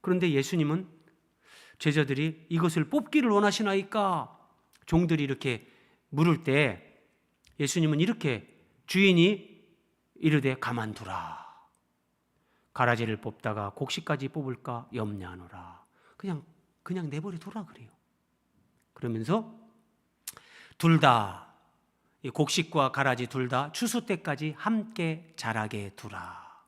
Speaker 1: 그런데 예수님은 제자들이 이것을 뽑기를 원하시나이까? 종들이 이렇게 물을 때 예수님은 이렇게, 주인이 이르되 가만두라. 가라지를 뽑다가 곡식까지 뽑을까 염려하노라. 그냥 내버려 두라 그래요. 그러면서 둘 다, 이 곡식과 가라지 둘 다 추수 때까지 함께 자라게 두라.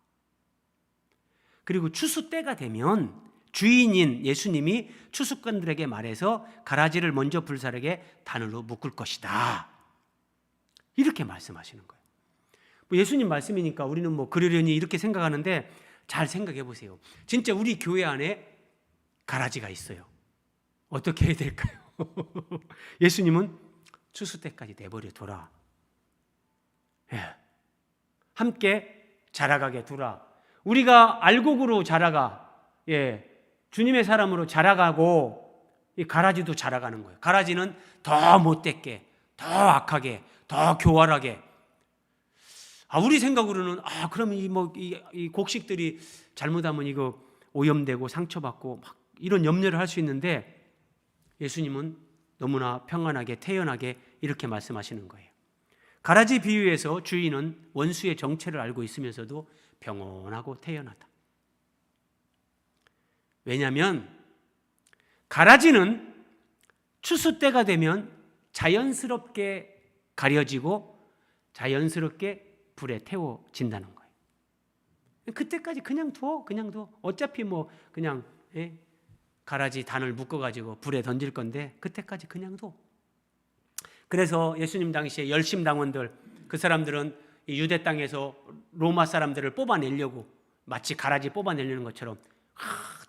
Speaker 1: 그리고 추수 때가 되면 주인인 예수님이 추수꾼들에게 말해서 가라지를 먼저 불사르게 단으로 묶을 것이다, 이렇게 말씀하시는 거예요. 예수님 말씀이니까 우리는 그러려니 이렇게 생각하는데, 잘 생각해 보세요. 진짜 우리 교회 안에 가라지가 있어요. 어떻게 해야 될까요? 예수님은 추수 때까지 내버려 두라. 함께 자라가게 두라. 우리가 알곡으로 자라가, 주님의 사람으로 자라가고, 이 가라지도 자라가는 거예요. 가라지는 더 못됐게, 더 악하게, 더 교활하게. 우리 생각으로는 그럼 이 곡식들이 잘못하면 이거 오염되고 상처받고 막 이런 염려를 할 수 있는데, 예수님은 너무나 평안하게 태연하게 이렇게 말씀하시는 거예요. 가라지 비유에서 주인은 원수의 정체를 알고 있으면서도 평온하고 태연하다. 왜냐하면 가라지는 추수 때가 되면 자연스럽게 가려지고 자연스럽게 불에 태워진다는 거예요. 그때까지 그냥 둬. 어차피 그냥 가라지 단을 묶어가지고 불에 던질 건데 그때까지 그냥 둬. 그래서 예수님 당시에 열심당원들, 그 사람들은 이 유대 땅에서 로마 사람들을 뽑아내려고 마치 가라지 뽑아내려는 것처럼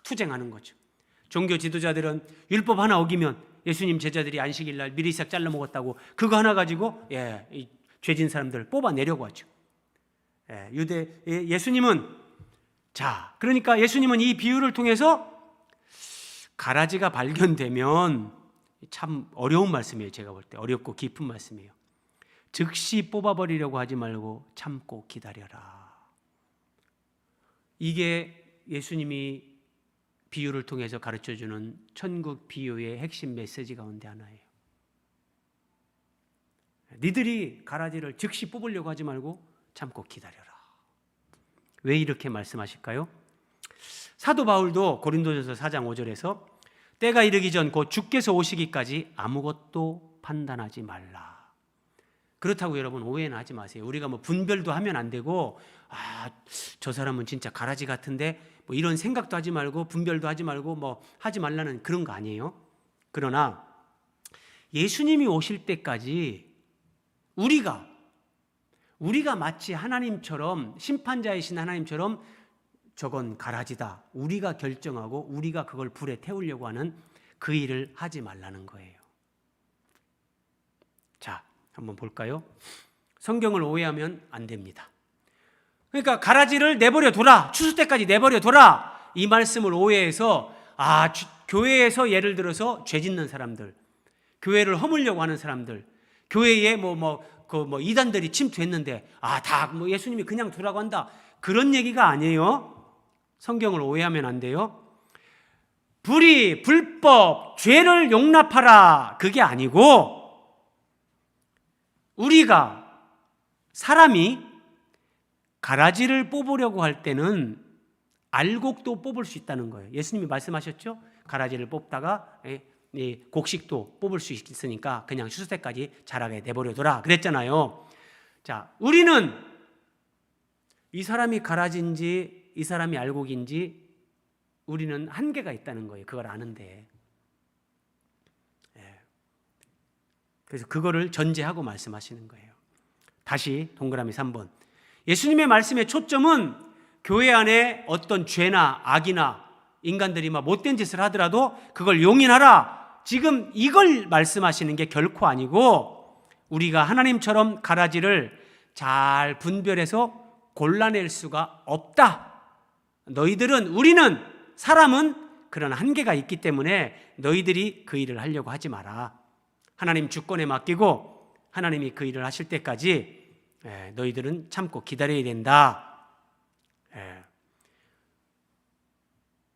Speaker 1: 투쟁하는 거죠. 종교 지도자들은 율법 하나 어기면 예수님 제자들이 안식일 날 미리 싹 잘라 먹었다고 그거 하나 가지고 이 죄진 사람들을 뽑아내려고 하죠. 예수님은, 그러니까 예수님은 이 비유를 통해서 가라지가 발견되면, 참 어려운 말씀이에요. 제가 볼 때 어렵고 깊은 말씀이에요. 즉시 뽑아버리려고 하지 말고 참고 기다려라. 이게 예수님이 비유를 통해서 가르쳐주는 천국 비유의 핵심 메시지 가운데 하나예요. 니들이 가라지를 즉시 뽑으려고 하지 말고 참고 기다려라. 왜 이렇게 말씀하실까요? 사도 바울도 고린도전서 4장 5절에서 때가 이르기 전 곧 주께서 오시기까지 아무것도 판단하지 말라. 그렇다고 여러분 오해는 하지 마세요. 우리가 분별도 하면 안 되고, 저 사람은 진짜 가라지 같은데 이런 생각도 하지 말고 분별도 하지 말고 하지 말라는 그런 거 아니에요. 그러나 예수님이 오실 때까지 우리가 우리가 마치 하나님처럼, 심판자이신 하나님처럼 저건 가라지다, 우리가 결정하고 우리가 그걸 불에 태우려고 하는 그 일을 하지 말라는 거예요. 자, 한번 볼까요? 성경을 오해하면 안 됩니다. 그러니까 가라지를 내버려 둬라, 추수 때까지 내버려 둬라, 이 말씀을 오해해서 교회에서 예를 들어서 죄 짓는 사람들, 교회를 허물려고 하는 사람들, 교회에 이단들이 침투했는데 다 예수님이 그냥 두라고 한다, 그런 얘기가 아니에요. 성경을 오해하면 안 돼요. 불의, 불법, 죄를 용납하라, 그게 아니고, 우리가 사람이 가라지를 뽑으려고 할 때는 알곡도 뽑을 수 있다는 거예요. 예수님이 말씀하셨죠? 가라지를 뽑다가 곡식도 뽑을 수 있으니까 그냥 추수 때까지 자라게 내버려둬라 그랬잖아요. 자, 우리는 이 사람이 가라지인지 이 사람이 알곡인지 우리는 한계가 있다는 거예요. 그걸 아는데. 그래서 그거를 전제하고 말씀하시는 거예요. 다시 동그라미 3번. 예수님의 말씀의 초점은 교회 안에 어떤 죄나 악이나 인간들이 못된 짓을 하더라도 그걸 용인하라, 지금 이걸 말씀하시는 게 결코 아니고, 우리가 하나님처럼 가라지를 잘 분별해서 골라낼 수가 없다. 우리는 사람은 그런 한계가 있기 때문에 너희들이 그 일을 하려고 하지 마라. 하나님 주권에 맡기고 하나님이 그 일을 하실 때까지 너희들은 참고 기다려야 된다.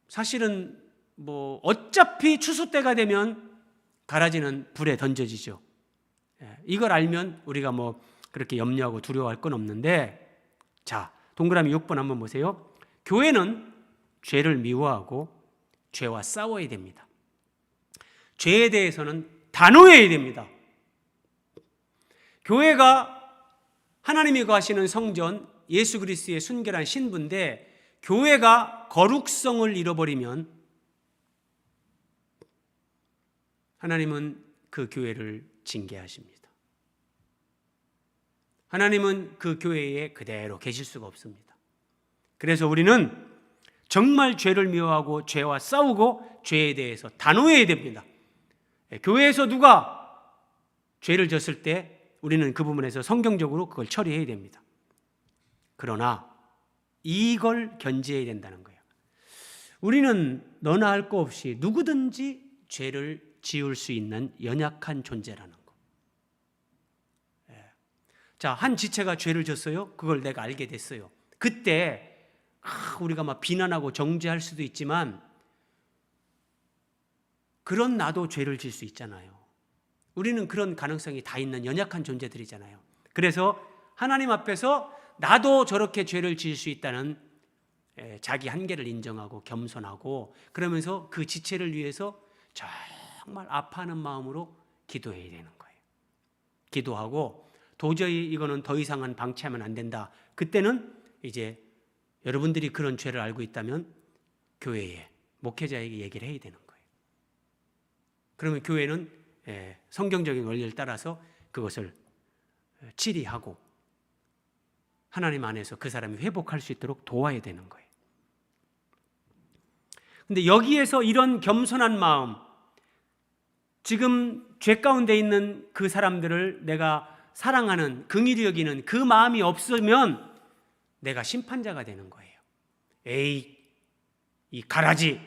Speaker 1: 사실은 어차피 추수 때가 되면 가라지는 불에 던져지죠. 이걸 알면 우리가 그렇게 염려하고 두려워할 건 없는데, 자, 동그라미 6번 한번 보세요. 교회는 죄를 미워하고 죄와 싸워야 됩니다. 죄에 대해서는 단호해야 됩니다. 교회가 하나님이 거하시는 성전, 예수 그리스도의 순결한 신부인데, 교회가 거룩성을 잃어버리면 하나님은 그 교회를 징계하십니다. 하나님은 그 교회에 그대로 계실 수가 없습니다. 그래서 우리는 정말 죄를 미워하고 죄와 싸우고 죄에 대해서 단호해야 됩니다. 교회에서 누가 죄를 졌을 때 우리는 그 부분에서 성경적으로 그걸 처리해야 됩니다. 그러나 이걸 견지해야 된다는 거예요. 우리는 너나 할 거 없이 누구든지 죄를 지을 수 있는 연약한 존재라는 거. 자, 한 지체가 죄를 졌어요. 그걸 내가 알게 됐어요. 그때 우리가 비난하고 정죄할 수도 있지만, 그런 나도 죄를 질 수 있잖아요. 우리는 그런 가능성이 다 있는 연약한 존재들이잖아요. 그래서 하나님 앞에서 나도 저렇게 죄를 지을 수 있다는 자기 한계를 인정하고 겸손하고, 그러면서 그 지체를 위해서 정말 아파하는 마음으로 기도해야 되는 거예요. 기도하고 도저히 이거는 더 이상은 방치하면 안 된다. 그때는 이제 여러분들이 그런 죄를 알고 있다면 교회에, 목회자에게 얘기를 해야 되는 거예요. 그러면 교회는 성경적인 원리를 따라서 그것을 치리하고 하나님 안에서 그 사람이 회복할 수 있도록 도와야 되는 거예요. 근데 여기에서 이런 겸손한 마음, 지금 죄 가운데 있는 그 사람들을 내가 사랑하는, 긍휼히 여기는 그 마음이 없으면 내가 심판자가 되는 거예요. 에이, 이 가라지,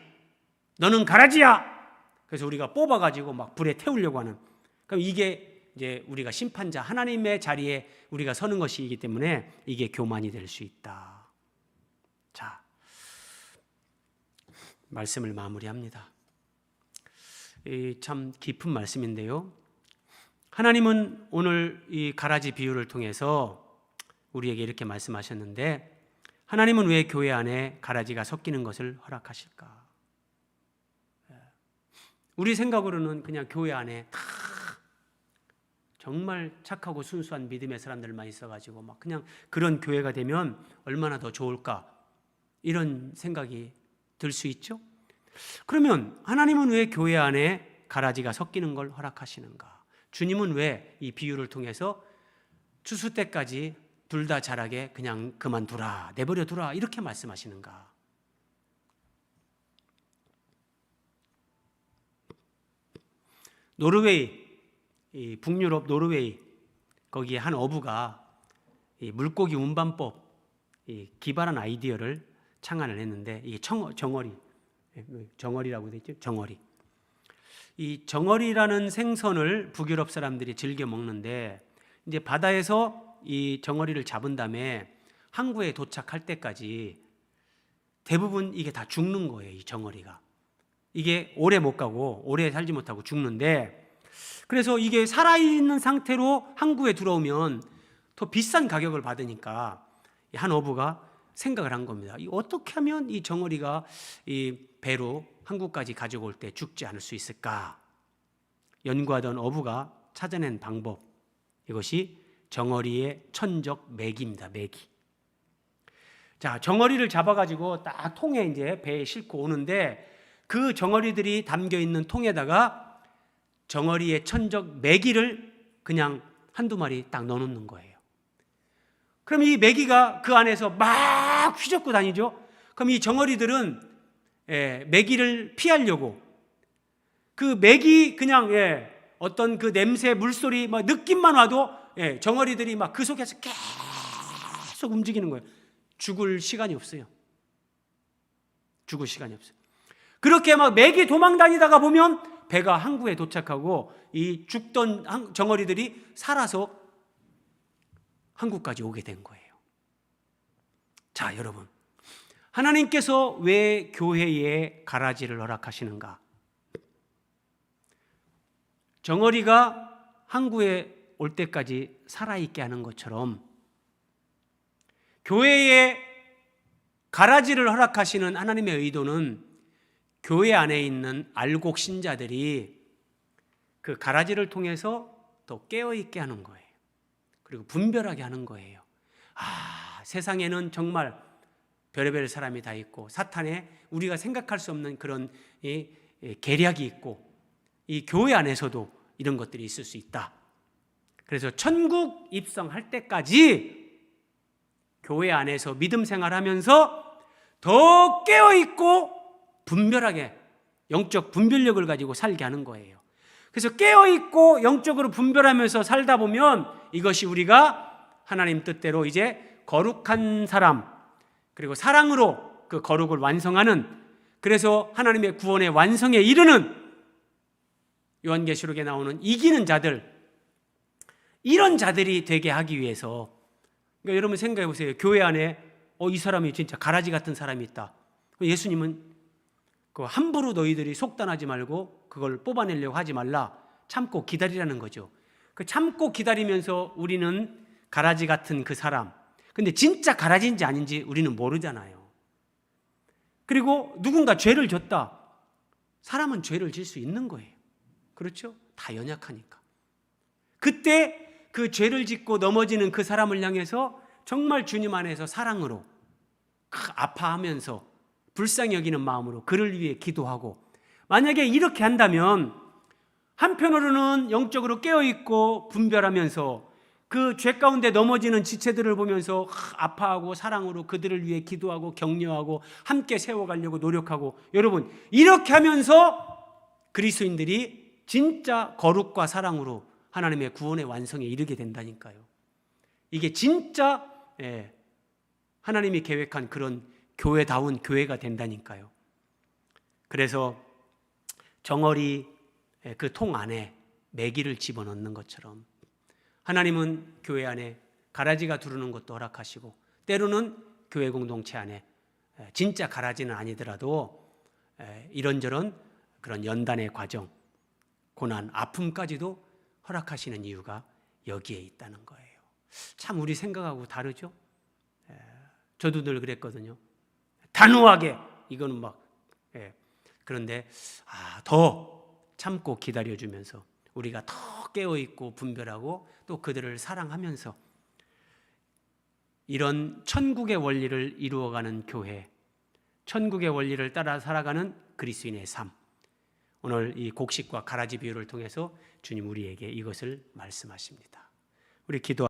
Speaker 1: 너는 가라지야. 그래서 우리가 뽑아가지고 불에 태우려고 하는, 그럼 이게 이제 우리가 심판자, 하나님의 자리에 우리가 서는 것이기 때문에 이게 교만이 될 수 있다. 자, 말씀을 마무리합니다. 참 깊은 말씀인데요. 하나님은 오늘 이 가라지 비유를 통해서 우리에게 이렇게 말씀하셨는데, 하나님은 왜 교회 안에 가라지가 섞이는 것을 허락하실까? 우리 생각으로는 그냥 교회 안에 다 정말 착하고 순수한 믿음의 사람들만 있어가지고 그냥 그런 교회가 되면 얼마나 더 좋을까, 이런 생각이 들 수 있죠. 그러면 하나님은 왜 교회 안에 가라지가 섞이는 걸 허락하시는가? 주님은 왜 이 비유를 통해서 추수 때까지 둘 다 자라게 그냥 그만두라, 내버려 두라, 이렇게 말씀하시는가? 노르웨이, 이 북유럽 노르웨이, 거기에 한 어부가 이 물고기 운반법 기발한 아이디어를 창안을 했는데, 이게 정어리라고 되어 있죠. 정어리. 이 정어리라는 생선을 북유럽 사람들이 즐겨 먹는데, 이제 바다에서 이 정어리를 잡은 다음에 항구에 도착할 때까지 대부분 이게 다 죽는 거예요. 이 정어리가. 이게 오래 못 가고 오래 살지 못하고 죽는데, 그래서 이게 살아있는 상태로 항구에 들어오면 더 비싼 가격을 받으니까 한 어부가 생각을 한 겁니다. 어떻게 하면 이 정어리가 이 배로 항구까지 가져올 때 죽지 않을 수 있을까? 연구하던 어부가 찾아낸 방법, 이것이 정어리의 천적 매기입니다. 매기. 자, 정어리를 잡아가지고 딱 통에 이제 배에 싣고 오는데, 그 정어리들이 담겨 있는 통에다가 정어리의 천적 매기를 그냥 한두 마리 딱 넣어놓는 거예요. 그럼 이 매기가 그 안에서 막 휘젓고 다니죠. 그럼 이 정어리들은 매기를 피하려고 그 매기 그냥 어떤 그 냄새, 물소리, 막 느낌만 와도 정어리들이 막 그 속에서 계속 움직이는 거예요. 죽을 시간이 없어요. 죽을 시간이 없어요. 그렇게 막 매기 도망 다니다가 보면 배가 항구에 도착하고 이 죽던 정어리들이 살아서 항구까지 오게 된 거예요. 자, 여러분, 하나님께서 왜 교회에 가라지를 허락하시는가? 정어리가 항구에 올 때까지 살아있게 하는 것처럼 교회에 가라지를 허락하시는 하나님의 의도는 교회 안에 있는 알곡 신자들이 그 가라지를 통해서 더 깨어있게 하는 거예요. 그리고 분별하게 하는 거예요. 세상에는 정말 별의별 사람이 다 있고, 사탄의 우리가 생각할 수 없는 그런 계략이 있고, 이 교회 안에서도 이런 것들이 있을 수 있다. 그래서 천국 입성할 때까지 교회 안에서 믿음 생활하면서 더 깨어있고 분별하게 영적 분별력을 가지고 살게 하는 거예요. 그래서 깨어있고 영적으로 분별하면서 살다 보면 이것이 우리가 하나님 뜻대로 이제 거룩한 사람, 그리고 사랑으로 그 거룩을 완성하는, 그래서 하나님의 구원의 완성에 이르는, 요한계시록에 나오는 이기는 자들, 이런 자들이 되게 하기 위해서, 그러니까 여러분 생각해 보세요. 교회 안에 이 사람이 진짜 가라지 같은 사람이 있다. 예수님은 그 함부로 너희들이 속단하지 말고 그걸 뽑아내려고 하지 말라, 참고 기다리라는 거죠. 그 참고 기다리면서 우리는 가라지 같은 그 사람, 근데 진짜 가라지인지 아닌지 우리는 모르잖아요. 그리고 누군가 죄를 졌다. 사람은 죄를 질 수 있는 거예요. 그렇죠? 다 연약하니까. 그때 그 죄를 짓고 넘어지는 그 사람을 향해서 정말 주님 안에서 사랑으로 아파하면서 불쌍히 여기는 마음으로 그를 위해 기도하고, 만약에 이렇게 한다면 한편으로는 영적으로 깨어있고 분별하면서 그 죄 가운데 넘어지는 지체들을 보면서 아파하고 사랑으로 그들을 위해 기도하고 격려하고 함께 세워가려고 노력하고, 여러분 이렇게 하면서 그리스도인들이 진짜 거룩과 사랑으로 하나님의 구원의 완성에 이르게 된다니까요. 이게 진짜 하나님이 계획한 그런 교회다운 교회가 된다니까요. 그래서 정어리 그 통 안에 매기를 집어넣는 것처럼 하나님은 교회 안에 가라지가 두르는 것도 허락하시고, 때로는 교회 공동체 안에 진짜 가라지는 아니더라도 이런저런 그런 연단의 과정, 고난, 아픔까지도 허락하시는 이유가 여기에 있다는 거예요. 참 우리 생각하고 다르죠? 저도 늘 그랬거든요. 단호하게 이거는 막 그런데 더 참고 기다려주면서 우리가 더 깨어있고 분별하고 또 그들을 사랑하면서 이런 천국의 원리를 이루어가는 교회, 천국의 원리를 따라 살아가는 그리스도인의 삶, 오늘 이 곡식과 가라지 비유를 통해서 주님 우리에게 이것을 말씀하십니다. 우리 기도